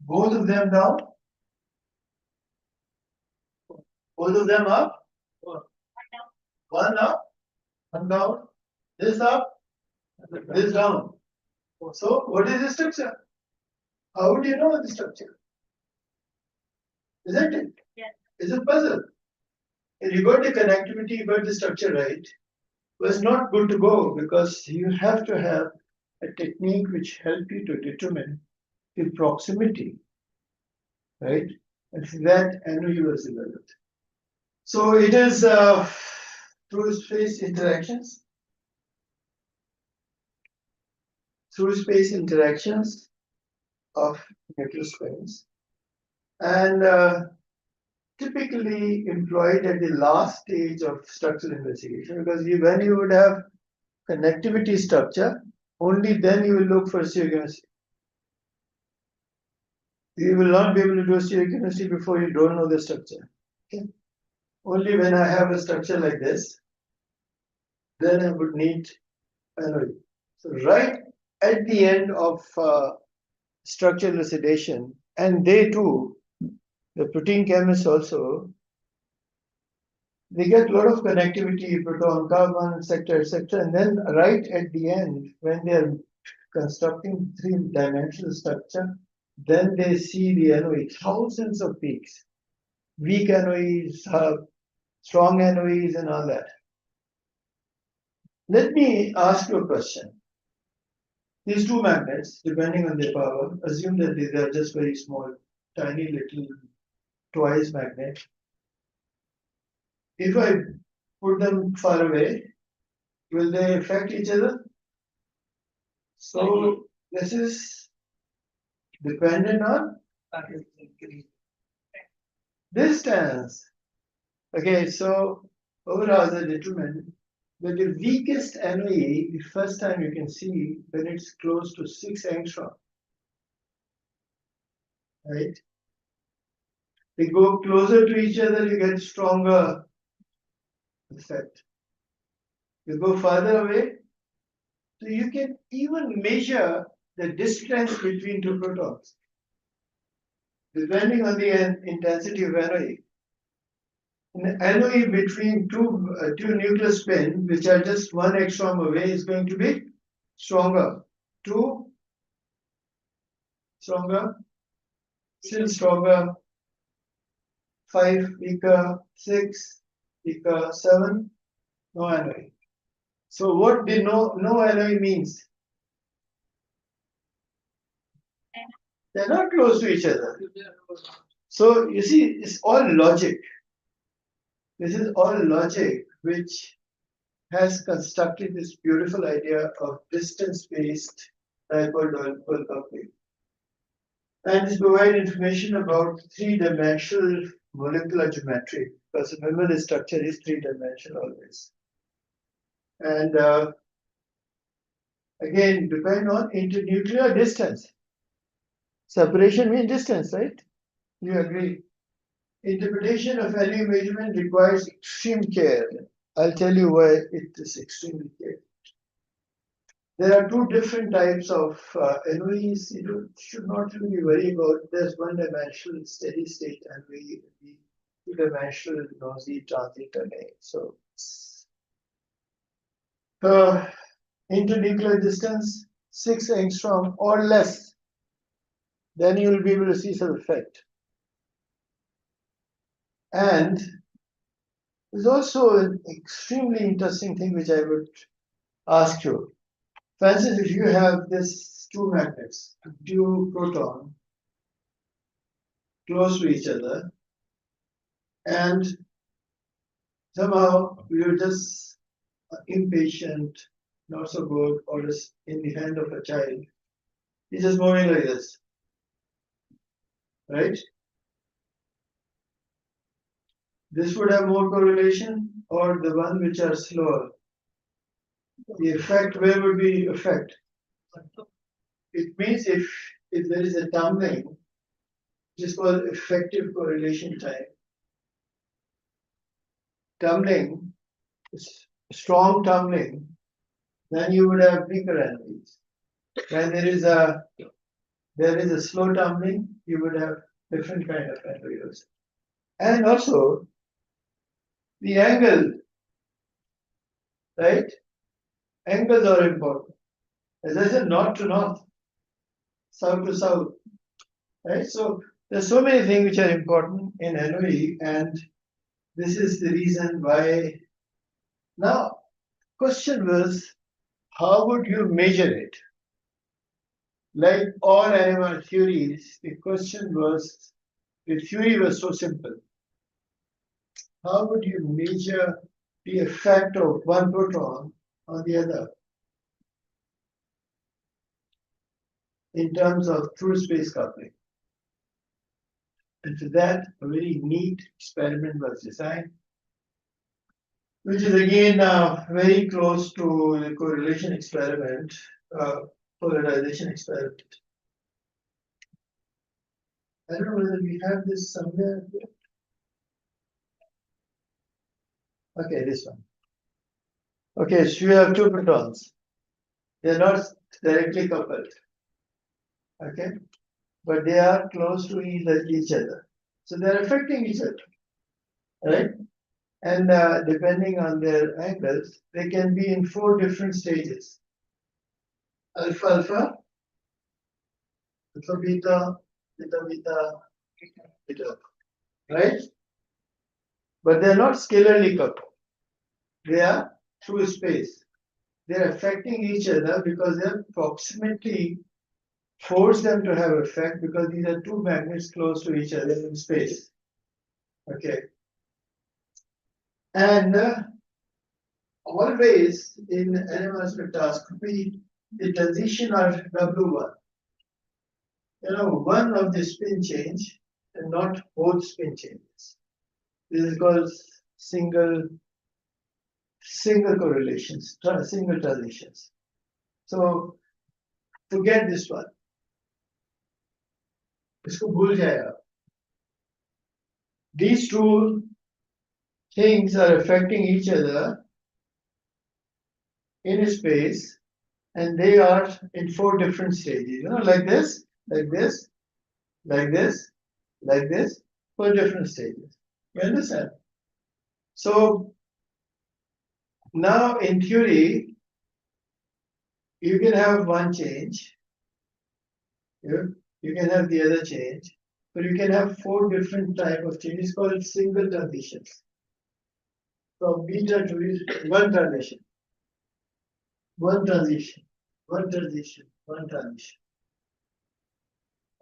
Both of them down? Both of them up? One up, one down, this up, this down. So what is the structure? How would you know the structure? Isn't it? Yes. It's a puzzle. If you got the connectivity, you got the structure right, but it's not good to go because you have to have a technique which helps you to determine the proximity, right? And for that, NOU was developed. So it is through space interactions. Through space interactions of neutral spins, and typically employed at the last stage of structural investigation, because when you would have connectivity structure, only then you will look for stereochemistry. You will not be able to do stereochemistry before you don't know the structure. Okay? Only when I have a structure like this, then I would need NOE. So right at the end of structural elucidation, and they too, the protein chemists also, they get a lot of connectivity, proton, carbon, etc., and then right at the end, when they are constructing three-dimensional structure, then they see the NOE, thousands of peaks, weak NOEs, strong NOEs, and all that. Let me ask you a question. These two magnets, depending on their power, assume that they are just very small, tiny little twice magnet. If I put them far away, will they affect each other? So this is dependent on distance. Okay, so overall they determine that the weakest NOE, the first time you can see when it's close to 6 angstrom. Right? They go closer to each other, you get stronger effect. You go farther away, so you can even measure the distance between two protons, depending on the intensity of NOE. An NOE between two nuclear spin, which are just 1 angstrom away, is going to be stronger. 2 stronger, still stronger. 5 weaker, 6 weaker, 7 no NOE. So what the no NOE means? They're not close to each other. So you see, it's all logic. This is all logic which has constructed this beautiful idea of distance-based dipole-dipole coupling. And this provides information about three-dimensional molecular geometry, because remember the structure is three-dimensional always. And again, depend on internuclear distance. Separation means distance, right? You agree? Interpretation of NOE measurement requires extreme care. I'll tell you why it is extremely care. There are two different types of NOEs. You should not really worry about. There's one-dimensional steady state NOE, the two-dimensional noisy transit NOE. So, internuclear distance 6 angstrom or less, then you will be able to see some effect. And there's also an extremely interesting thing which I would ask you. For instance, if you have this two magnets, two proton close to each other, and somehow you're just impatient, not so good, or just in the hand of a child, he's just moving like this, right? This would have more correlation, or the one which are slower. The effect, where would be effect? It means if there is a tumbling, which is called effective correlation time. Tumbling, strong tumbling, then you would have weaker NOEs. When there is a slow tumbling, you would have different kind of NOEs. And also the angle, right? Angles are important. As I said, north to north, south to south, right? So there's so many things which are important in NOE, and this is the reason why. Now, question was, how would you measure it? Like all NMR theories, the question was, the theory was so simple. How would you measure the effect of one proton on the other in terms of true space coupling? And for that, a very neat experiment was designed, which is again very close to the correlation experiment, polarization experiment. I don't know whether we have this somewhere here. Okay, this one. Okay, so you have two protons. They're not directly coupled. Okay, but they are close to each other. So they're affecting each other, right? And depending on their angles, they can be in 4 different stages. Alpha, alpha, alpha, beta, beta, beta, beta, right? But they're not scalarly coupled. They are through space. They're affecting each other because their proximity force them to have effect because these are two magnets close to each other in space. Okay. And always in NMR spectroscopy, the transition are W1. You know, one of the spin change and not both spin changes. This is called single correlations, single transitions. So forget this one. इसको भूल जाएगा. These two things are affecting each other in space, and they are in 4 different stages. You know, like this, like this, like this, like this, 4 different stages. You understand? So now, in theory, you can have one change. You can have the other change, but you can have 4 different type of changes called single transitions. From beta to one transition, one transition, one transition, one transition.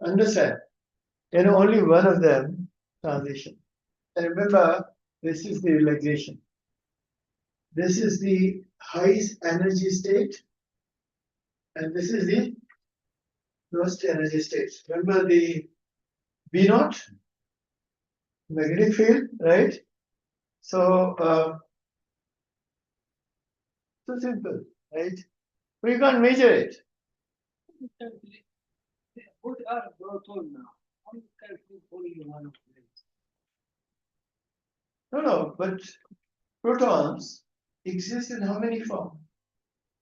Understand? And only one of them transition. And remember, this is the relaxation. This is the highest energy state, and this is the lowest energy state. Remember the V naught, magnetic field, right? So, so simple, right? But you can't measure it. What are proton now? How you can only one of them? No, but protons exist in how many forms?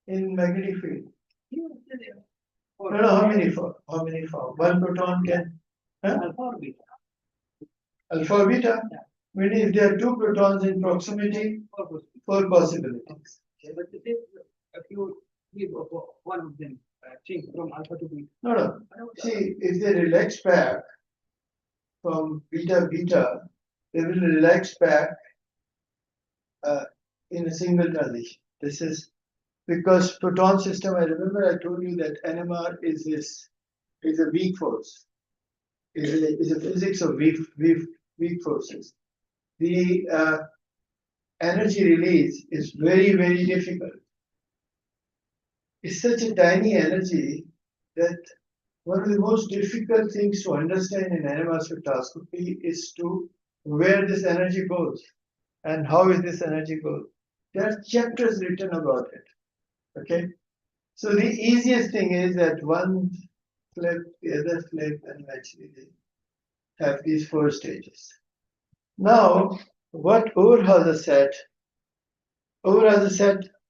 In magnetic field. No, how many forms? How many forms? One proton can. Alpha or beta? Alpha or beta? Meaning if there are 2 protons in proximity, 4 possibilities. But if you give one of them change from alpha to beta. No. See, if they relax back from beta, they will relax back in a single transition. This is because proton system, I remember I told you that NMR is a weak force, is a physics of weak forces. The energy release is very, very difficult. It's such a tiny energy that one of the most difficult things to understand in NMR spectroscopy is to where this energy goes and how is this energy goes. There are chapters written about it. Okay, so the easiest thing is that one flip, the other flip, and eventually they have these 4 stages. Now, what Overhauser said,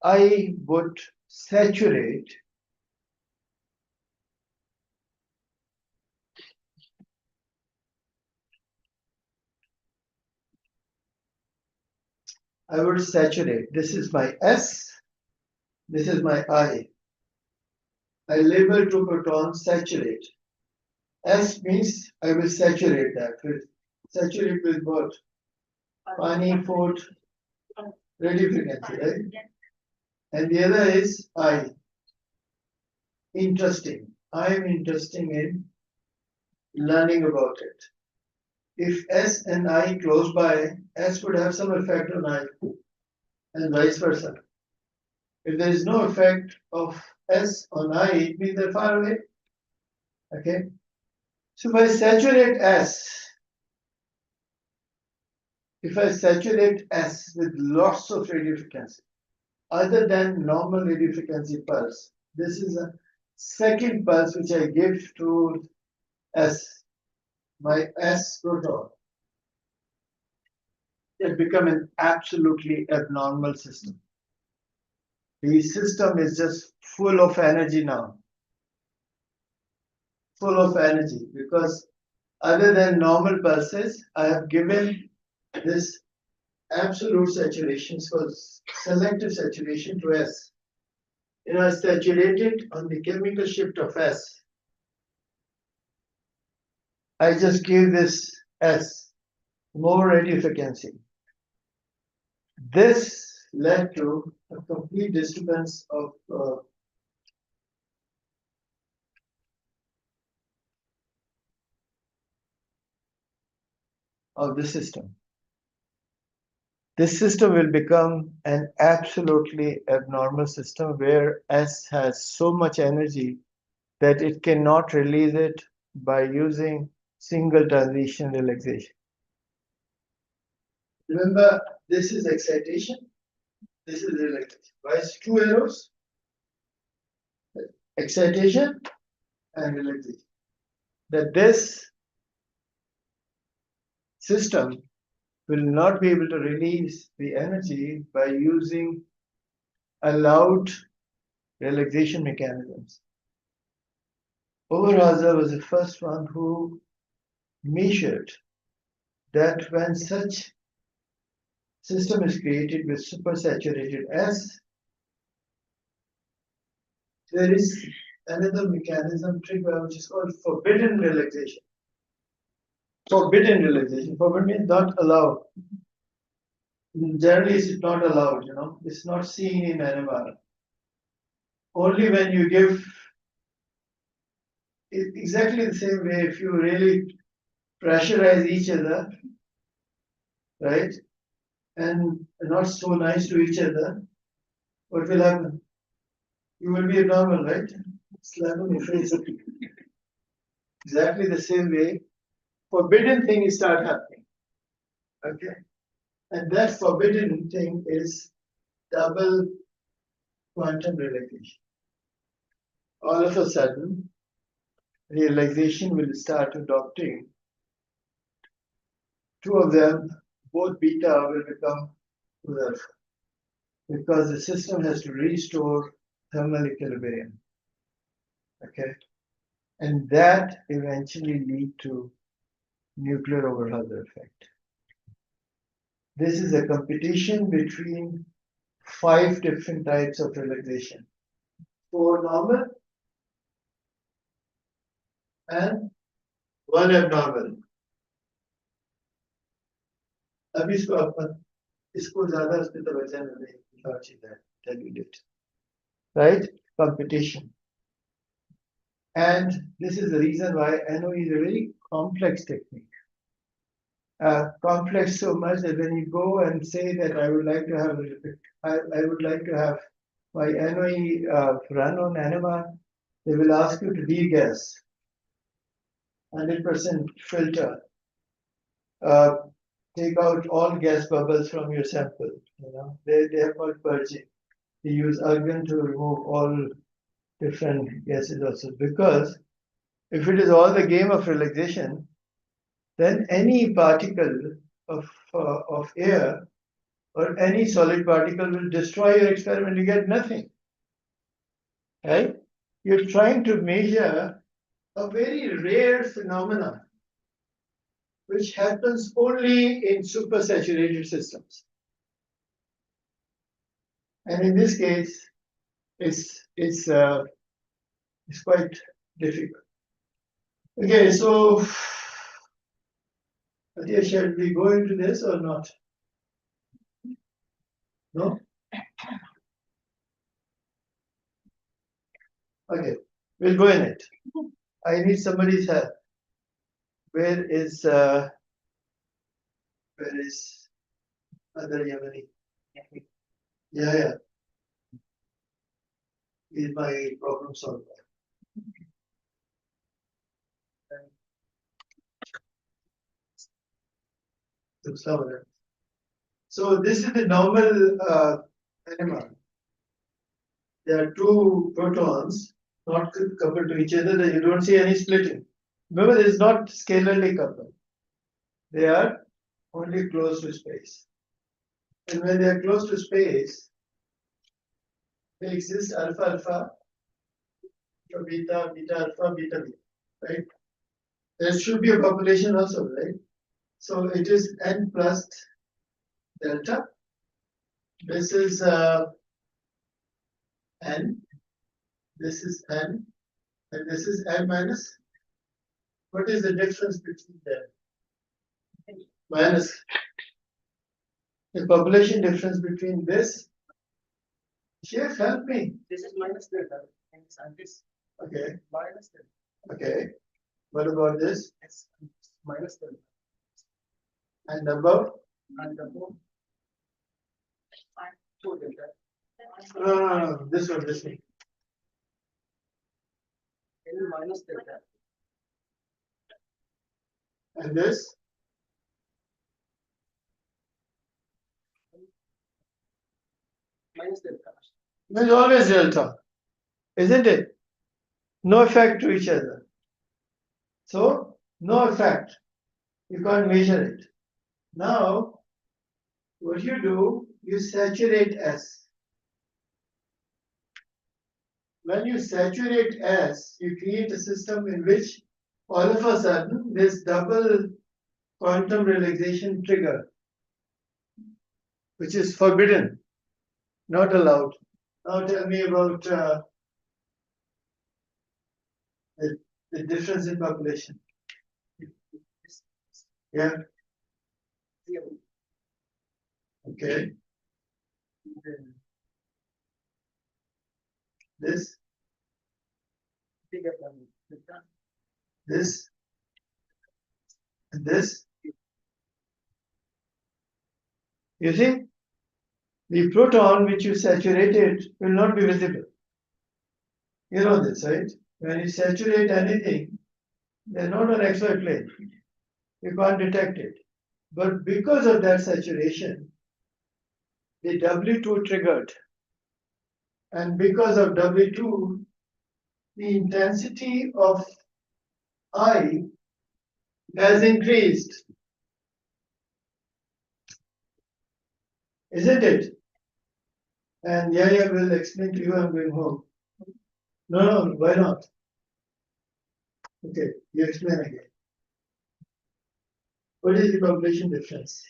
I would saturate This is my S, this is my I. I label 2 protons saturate. S means I will saturate that with what? Pani, Fort, radio frequency, right? And the other is I. Interesting. I am interested in learning about it. If S and I close by, S would have some effect on I, and vice versa. If there is no effect of S on I, it means they're far away. Okay. So if I saturate S with lots of radio frequency, other than normal radio frequency pulse, this is a second pulse which I give to S, my S proton. It become an absolutely abnormal system. The system is just full of energy now, full of energy, because other than normal pulses, I have given this absolute saturation, so selective saturation to S. I saturated on the chemical shift of S. I just gave this S more radio frequency. This led to a complete disturbance of the system. This system will become an absolutely abnormal system where S has so much energy that it cannot release it by using single transition relaxation. Remember, this is excitation, this is relaxation. Why is two arrows? Excitation and relaxation. That this system will not be able to release the energy by using allowed relaxation mechanisms. Overhauser was the first one who measured that when such system is created with supersaturated S, there is another mechanism trigger which is called forbidden relaxation. Forbidden relaxation. Forbidden means not allowed. Generally, it's not allowed, it's not seen in NMR. Only when you give exactly the same way, if you really pressurize each other, right, and not so nice to each other, what will happen? You will be abnormal, right? Slap on your face. Exactly the same way, forbidden thing start happening. Okay? And that forbidden thing is double quantum relaxation. All of a sudden, realization will start adopting. Two of them, both beta will become 2 alpha, because the system has to restore thermal equilibrium. Okay? And that eventually lead to nuclear Overhauser effect. This is a competition between 5 different types of relaxation. 4 normal and 1 abnormal. अब इसको ज़्यादा उस पे तवज्जो न दें, और चीज़ है, tell it. Right? Competition. And this is the reason why NO is a very complex technique. Complex so much that when you go and say that I would like to have my NOE run on NMR, they will ask you to degas 100% filter. Take out all gas bubbles from your sample. They have called purging. They use argon to remove all different gases also, because if it is all the game of relaxation, then any particle of air or any solid particle will destroy your experiment. You get nothing, right? You're trying to measure a very rare phenomenon which happens only in supersaturated systems. And in this case, it's quite difficult. Okay, so shall we go into this or not? No? Okay, we'll go in it. I need somebody's help. Where is other Yemeni? Yeah. He's my problem solver. So this is the normal NMR. There are 2 protons not coupled to each other, that you don't see any splitting. Remember, it is not scalarly coupled. They are only close to space. And when they are close to space, They exist alpha alpha, beta beta alpha beta beta, right? There should be a population also, right? So it is n plus delta. This is n. This is n, and this is n minus. What is the difference between them? Minus the population difference between this. Chef, help me. This is minus delta, and this Okay, minus delta. okay. What about this? It's minus delta. And above? And above, two delta. No. This one, this one. N minus delta. And this? Minus delta. There's always delta, isn't it? No effect to each other. So, no effect. You can't measure it. Now, what you do, you saturate S. When you saturate S, you create a system in which all of a sudden this double quantum relaxation trigger, which is forbidden, not allowed. Now tell me about the difference in population. Yeah, Zero. okay. Then This, bigger than delta. this, and this. You see, the proton which you saturated will not be visible. You know this, right? When you saturate anything, they're not on XY plane. You can't detect it. But because of that saturation, the W2 triggered. And because of W2, the intensity of I has increased. Isn't it? And Yaya will explain to you. I'm going home. No, why not? Okay, you explain again. What is the population difference?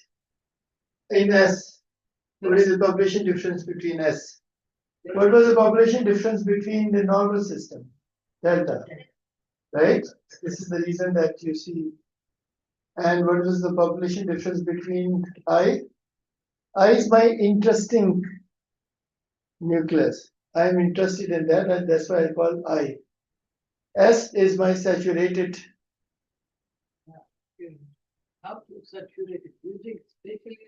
In S, what is the population difference between S? What was the population difference between the normal system? Delta, right? This is the reason that you see. And what was the population difference between I? I is my interesting nucleus. I am interested in that, and that's why I call I. S is my saturated. How to saturate it using specially?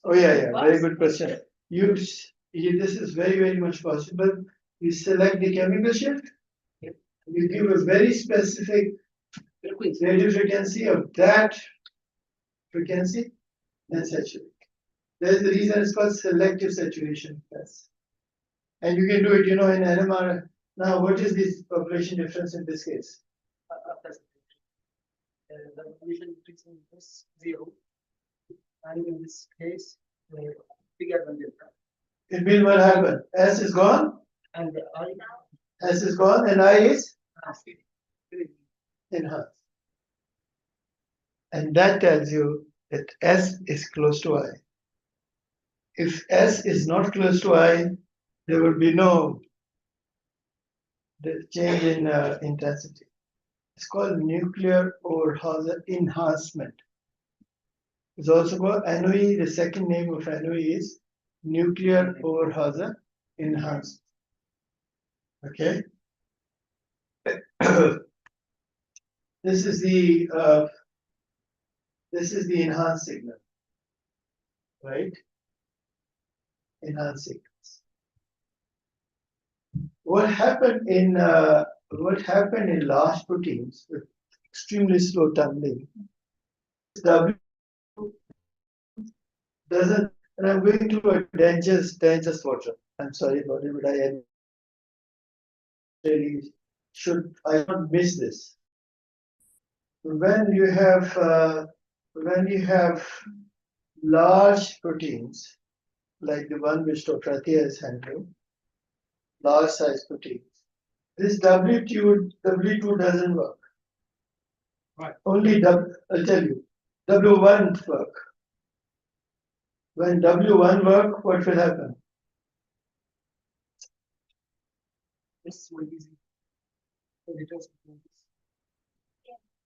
Oh yeah, very good question. This is very much possible. You select the chemical shift. You give a very specific radio frequency of that frequency, then saturate. There's the reason it's called selective saturation. Yes. And you can do it, in NMR. Now, what is this population difference in this case? The population between this zero, and in this case, bigger than delta. It means what happened? S is gone, And I S is gone, and I is enhanced. And that tells you that S is close to I. If S is not close to I, there would be no change in intensity. It's called nuclear Overhauser enhancement. It's also called NOE. The second name of NOE is nuclear Overhauser enhancement. Okay. This is the enhanced signal, right? Enhanced signals. What happened in large proteins with extremely slow tunneling? W doesn't, and I'm going to a dangerous water. I'm sorry about it, but I really should not miss this. When you have large proteins like the one which Dr. Atia is handling, large size proteins. This W2 doesn't work. Right. Only I'll tell you, W1 work. When W1 work, what will happen? This will be the details of this.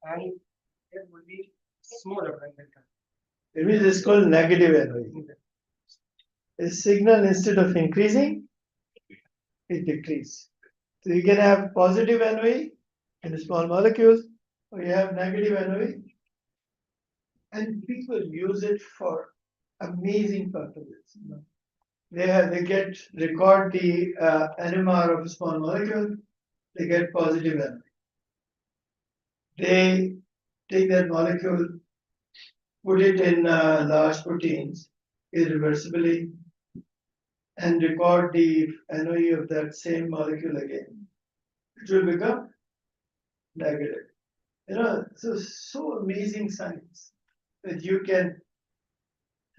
And it will be smaller than that. It means it's called negative NOE. The signal, instead of increasing, it decreases. So you can have positive NOE in the small molecules, or you have negative NOE. And people use it for amazing purposes. They record the NMR of a small molecule, they get positive NOE. They take that molecule, put it in large proteins irreversibly, and record the NOE of that same molecule again. It will become negative. So amazing science that you can.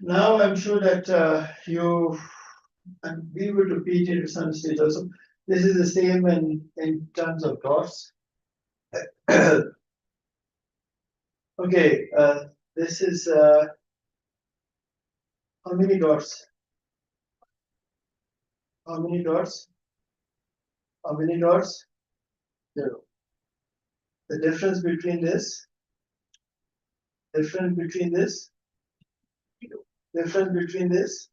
Now I'm sure that and we will repeat it at some stage also. This is the same in terms of dots. Okay, this is how many dots? How many dots? How many dots? 0. The difference between this, difference between this, difference between this,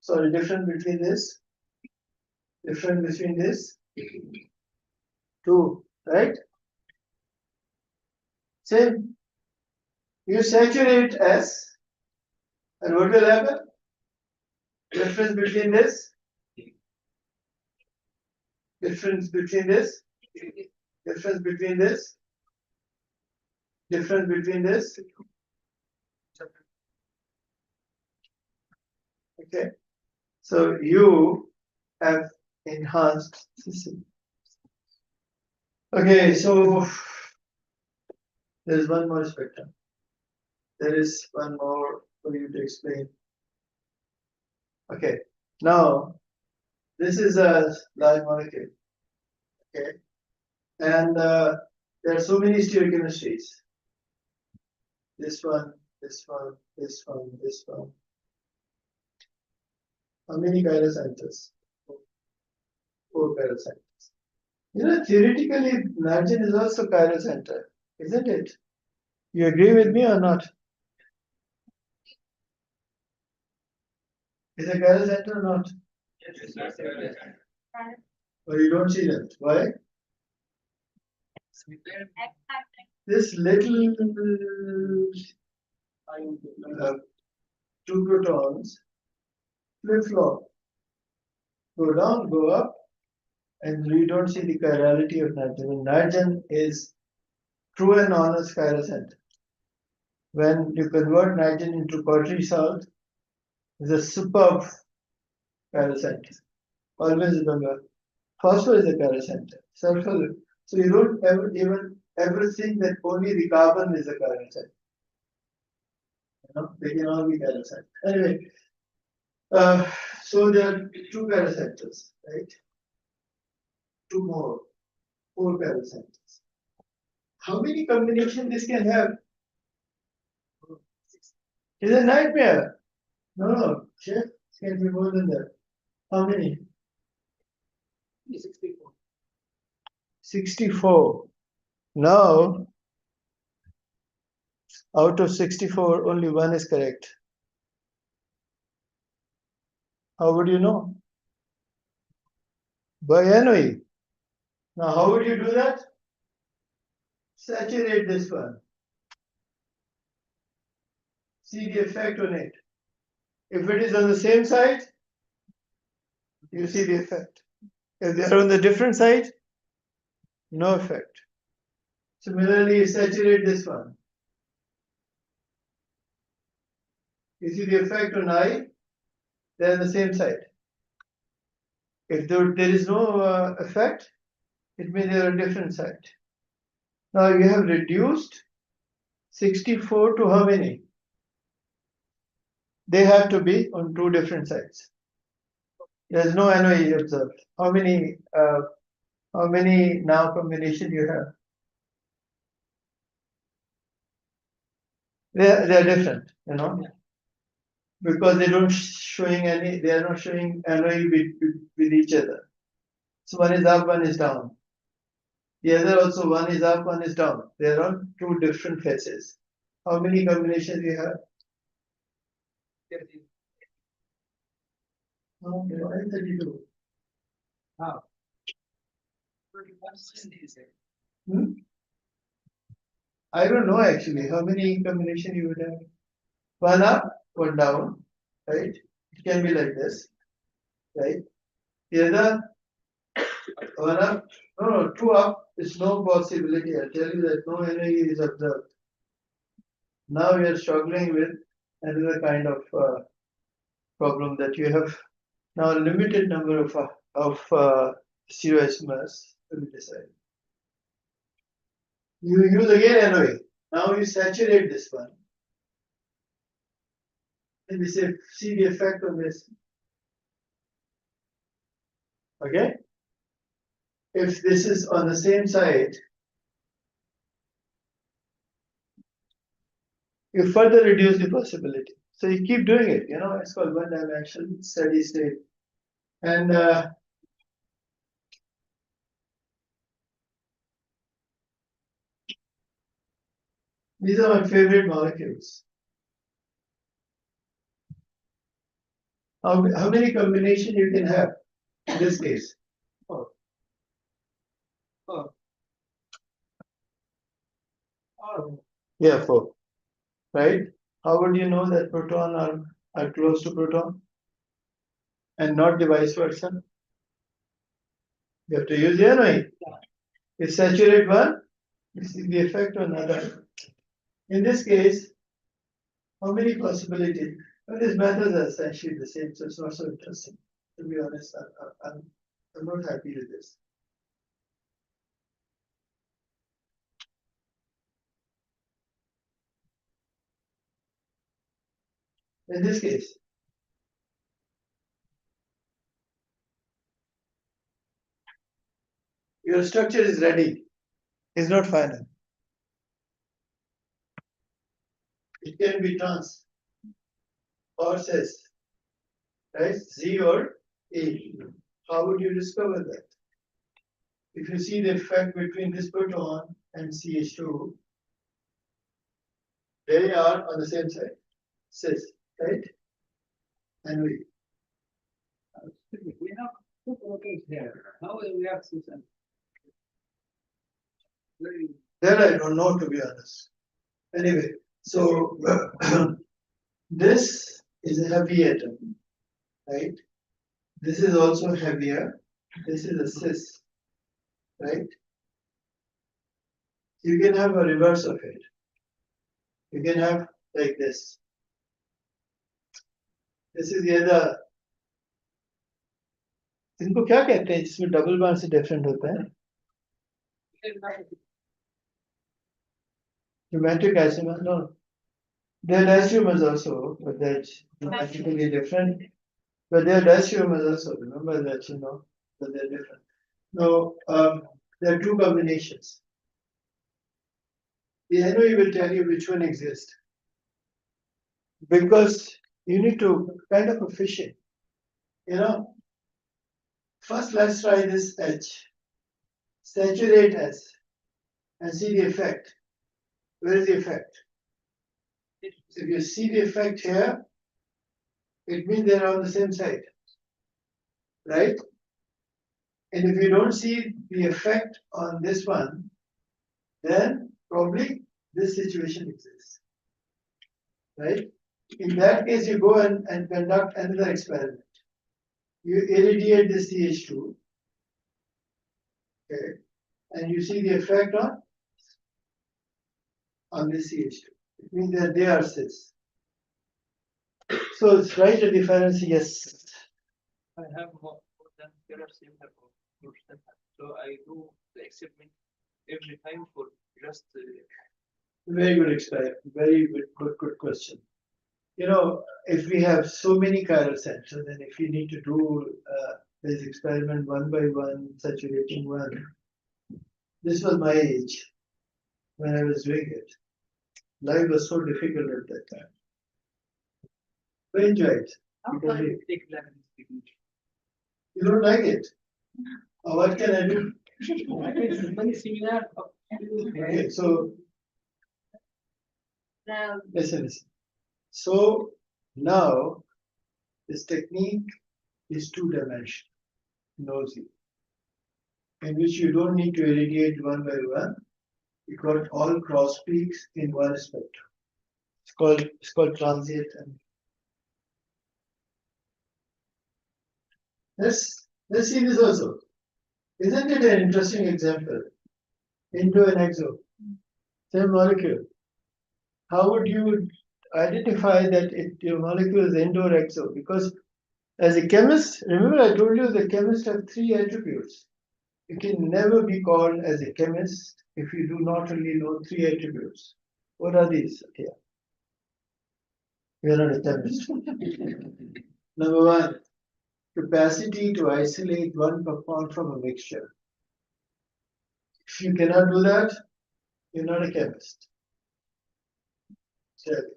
sorry, difference between this, difference between this, 2, right? Same. You saturate S, and what will happen? Difference between this, difference between this, difference between this, difference between this. Okay, so you have enhanced system. Okay, so there is one more spectrum. There is one more for you to explain. Okay, now this is a large molecule. Okay, and there are so many stereochemistries. This one, this one, this one, this one. How many chiral centers? 4 chiral centers. Theoretically, nitrogen is also chiral center, isn't it? You agree with me or not? Is a chiral center or not? Or you don't see that? Why? This little 2 protons flip-flop, go down, go up, and you don't see the chirality of nitrogen. Nitrogen is true and honest chiral center. When you convert nitrogen into pottery salt, it's a superb chiral center. Always remember, phosphorus is a chiral center. Sulfur. So you don't ever think that only the carbon is a chiral center. They can all be chiral centers. Anyway, so there are 2 chiral centers, right? 2 more, 4 chiral centers. How many combinations this can have? It's a nightmare. No, Chef, it can be more than that. How many? 64. 64. Now, out of 64, only 1 is correct. How would you know? By NOE. Now, how would you do that? Saturate this one. See the effect on it. If it is on the same side, you see the effect. If they are on the different side, no effect. Similarly, saturate this one. You see the effect on I, they are on the same side. If there is no effect, it means they are on a different side. Now you have reduced 64 to how many? They have to be on 2 different sides. There's no NOE observed. How many now combination you have? They're different, you know, because they don't showing any. They are not showing NOE with each other. So one is up, one is down. The other also one is up, one is down. They are on two different faces. How many combinations you have? Okay, why 32? How? Hmm? I don't know actually how many combination you would have. One up, one down, right? It can be like this, right? The other one up, no, two up is no possibility. I tell you that no NOE is observed. Now we are struggling with another kind of problem that you have now a limited number of stereoisomers to be decided. You use again NOE. Now you saturate this one. And we say, see the effect of this. Okay? If this is on the same side, you further reduce the possibility. So you keep doing it, you know, it's called one dimension steady state. And these are my favorite molecules. How many combinations you can have in this case? Oh. Yeah, 4. Right? How would you know that proton are close to proton and not the vice versa? You have to use the NOE. If saturate one, you see the effect on another. In this case, how many possibilities? Well, these methods are essentially the same, so it's not so interesting. To be honest, I'm not happy with this. In this case, your structure is ready, it's not final. It can be trans or cis, right? Z or A. How would you discover that? If you see the effect between this proton and CH2, they are on the same side, cis, right? And we. We have two protons here. How will we access them? That I don't know, to be honest. Anyway, so this is a heavy atom, right? This is also heavier. This is a cis, right? You can have a reverse of it. You can have like this. This is the other. इनको क्या कहते हैं जिसमें double bond से different होता है? Romantic isomer, no. There are diastereomers also, but that's dramatically different. But there are diastereomers also, remember that, you know, but they're different. No, there are two combinations. The NOE will tell you which one exists. Because you need to kind of a fishing. You know, first let's try this H. Saturate S and see the effect. Where is the effect? If you see the effect here, it means they're on the same side, right? And if you don't see the effect on this one, then probably this situation exists, right? In that case, you go and conduct another experiment. You irradiate this CH2, okay, and you see the effect on this CH2. It means that they are cis. So it's right a difference, yes. I have more than there are similar groups than that. So I do the experiment every time for just Very good experiment. Very good question. You know, if we have so many chiral centers, and if you need to do There's experiment 1 by 1, saturating 1. This was my age when I was doing it. Life was so difficult at that time. But enjoy it. Because you don't like it. What can I do? Very similar. Okay, so Now, listen. So now this technique is two-dimensional, nosy, in which you don't need to irradiate 1 by 1. You got all cross peaks in one spectrum. It's called transient. And let's see this also. Isn't it an interesting example? Endo and exo, same molecule. How would you identify that your molecule is endo or exo? Because as a chemist, remember I told you the chemists have 3 attributes. You can never be called as a chemist if you do not really know 3 attributes. What are these? Okay. You are not a chemist. Number 1, capacity to isolate one compound from a mixture. If you cannot do that, you're not a chemist. Second,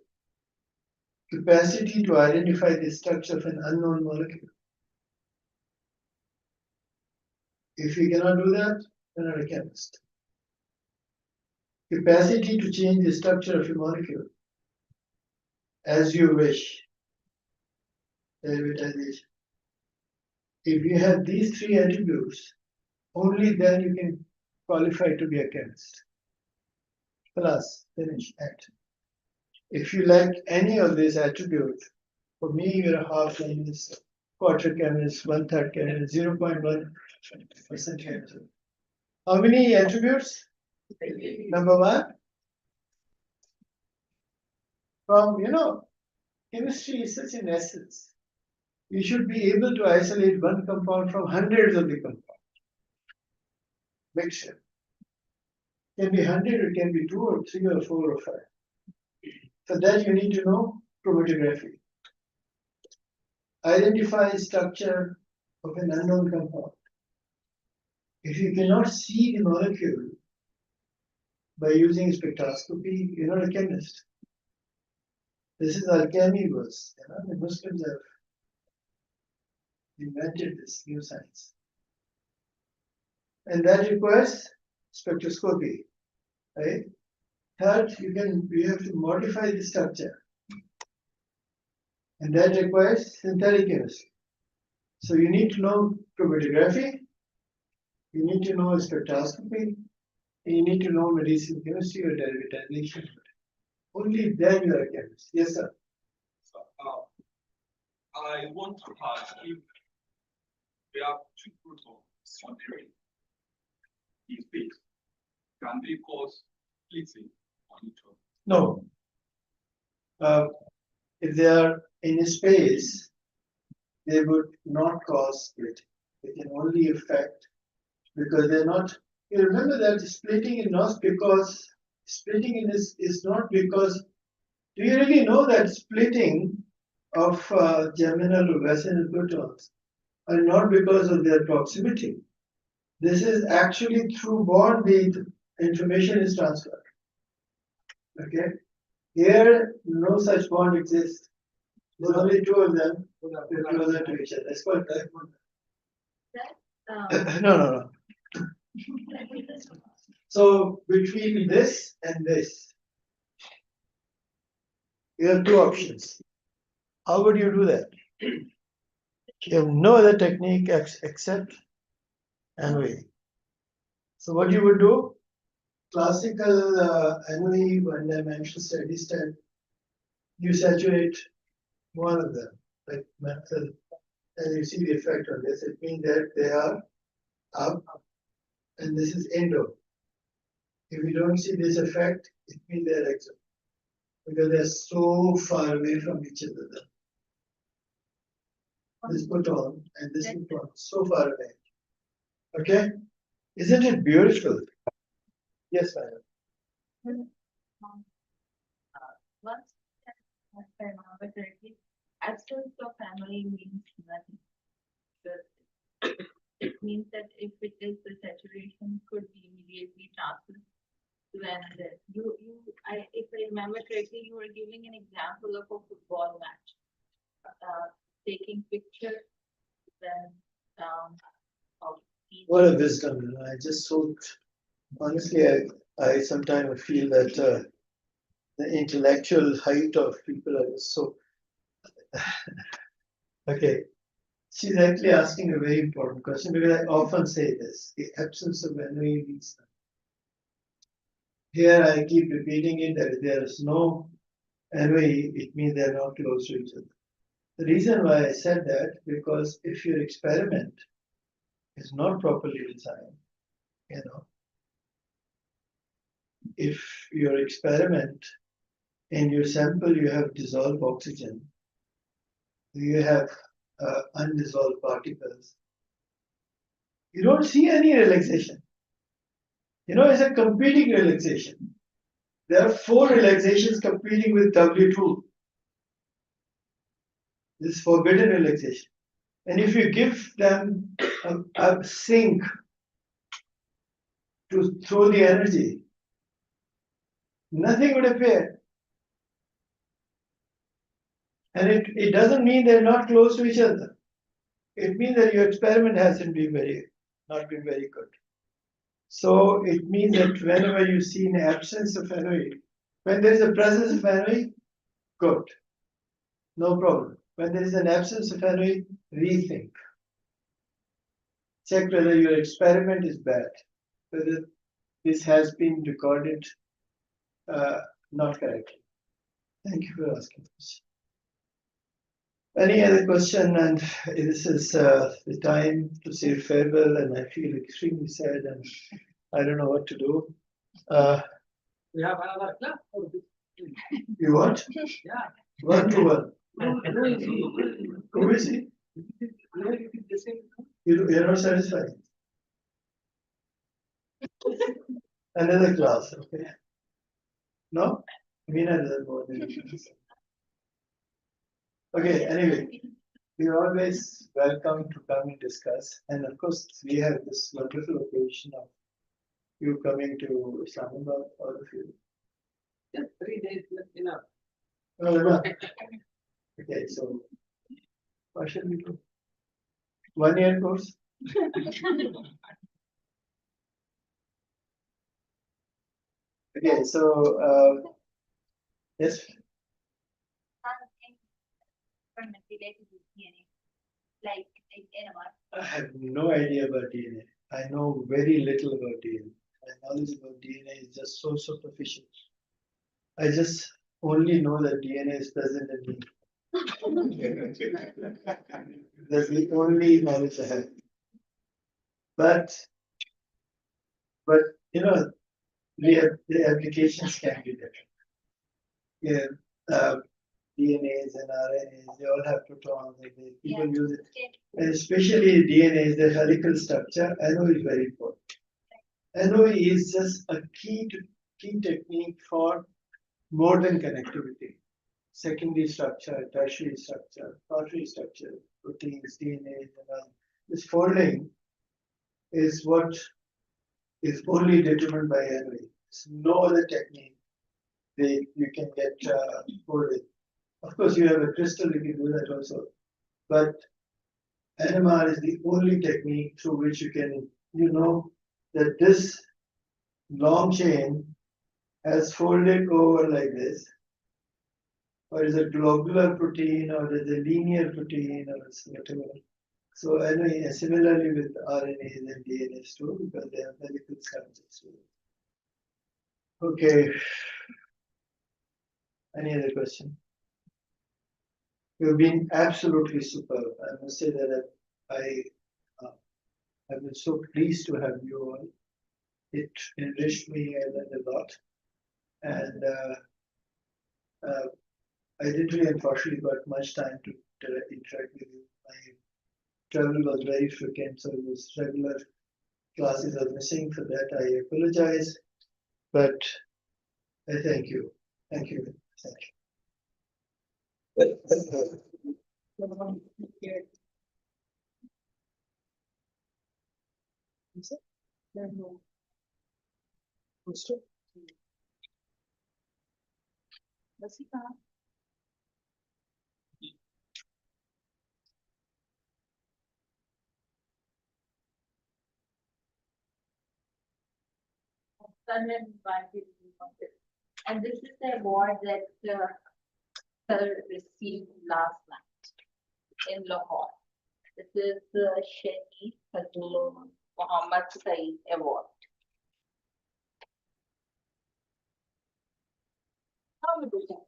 capacity to identify the structure of an unknown molecule. If you cannot do that, you're not a chemist. Capacity to change the structure of a molecule as you wish. Derivatization. If you have these 3 attributes, only then you can qualify to be a chemist. Plus, finish, end. If you lack any of these attributes, for me, you're a half chemist, quarter chemist, 1/3 chemist, 0.1% chemist. How many attributes? Number 1, from chemistry is such an essence. You should be able to isolate one compound from hundreds of the compounds. Mixture. It can be 100, it can be 2 or 3 or 4 or 5. For that, you need to know chromatography. Identify structure of an unknown compound. If you cannot see the molecule by using spectroscopy, you're not a chemist. This is alchemy verse. The Muslims have invented this new science. And that requires spectroscopy. Right? Third, you have to modify the structure. And that requires synthetic chemistry. So you need to know chromatography, you need to know spectroscopy, and you need to know medicinal chemistry or derivatization. Only then you are a chemist. Yes, sir. So, I want to ask if we have 2 protons swapping in space, can they cause splitting on each other? No. If they are in space, they would not cause splitting. They can only affect because they're not. You remember that splitting is not because is not because. Do you really know that splitting of germinal or vicinal protons are not because of their proximity? This is actually through bond the information is transferred. Okay? Here, no such bond exists. There's only 2 of them. They're closer to each other. It's called type 1. No. So between this and this, you have 2 options. How would you do that? You have no other technique except annealing. So what you would do? Classical annealing one-dimensional steady state. You saturate one of them, like metal, and you see the effect on this. It means that they are up, and this is endo. If you don't see this effect, it means they're exo, because they're so far away from each other. This photon and this photon, so far away. Okay? Isn't it beautiful? Yes, madam. Once if I remember correctly, absence of family means nothing. The it means that if it is the saturation could be immediately transferred to another. If I remember correctly, you were giving an example of a football match. Taking picture, then of each. What a wisdom, you know, I just so, honestly, I sometimes feel that the intellectual height of people are just so, okay. She's actually asking a very important question because I often say this, the absence of memory means nothing. Here I keep repeating it that if there is no NOE, it means they're not close to each other. The reason why I said that, because if your experiment is not properly designed, you know, if your experiment in your sample you have dissolved oxygen, you have undissolved particles, you don't see any relaxation. You know, it's a competing relaxation. There are 4 relaxations competing with W2. This is forbidden relaxation. And if you give them a sink to throw the energy, nothing would appear. And it doesn't mean they're not close to each other. It means that your experiment hasn't been not been very good. So it means that whenever you see an absence of NOE, when there is a presence of NOE, good, no problem. When there is an absence of NOE, rethink. Check whether your experiment is bad, whether this has been recorded not correctly. Thank you for asking this. Any other question? And this is the time to say farewell, and I feel extremely sad, and I don't know what to do. We have another class. You want? Yeah. 1-to-1. No, Who is he? the same. You're not satisfied? Another class, okay. No? Meena doesn't go there. Okay, anyway, you're always welcome to come and discuss. And of course, we have this wonderful occasion of you coming to Islamabad, all of you. Just 3 days enough. No, no. Okay, so what should we do? 1-year course? Okay, so yes, Related to DNA, like NMR. I have no idea about DNA. I know very little about DNA. My knowledge about DNA is just so superficial. I just only know that DNA is present in me. That's the only knowledge I have. But you know, the applications can be different. Yeah, DNAs and RNAs, they all have protons, and people use it. And especially DNAs, the helical structure, NO is very important. NO is just a key technique for modern connectivity. Secondary structure, tertiary structure, quaternary structure, proteins, DNA, and all. This folding is what is only determined by NO. There's no other technique you can get folded. Of course, you have a crystal, you can do that also. But NMR is the only technique through which you can, that this long chain has folded over like this, or is a globular protein, or is a linear protein, or whatever. So anyway, similarly with RNAs and DNAs too, because they have helical structures. Okay. Any other question? You've been absolutely superb. I must say that I've been so pleased to have you all. It enriched me a lot, and I didn't really unfortunately got much time to interact with you. My travel was very frequent, so it was regular classes I was missing. For that, I apologize, but I thank you. Thank you. Thank you. बस ही कहा and this is the award that sir received last night in Lahore. This is the Shahid Fazlur Muhammad Saeed Award. How we do that?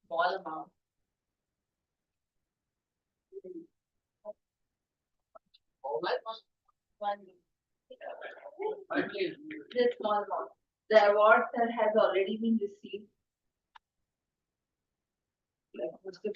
Small amount. One. This small amount. The award sir has already been received. Like, Mr.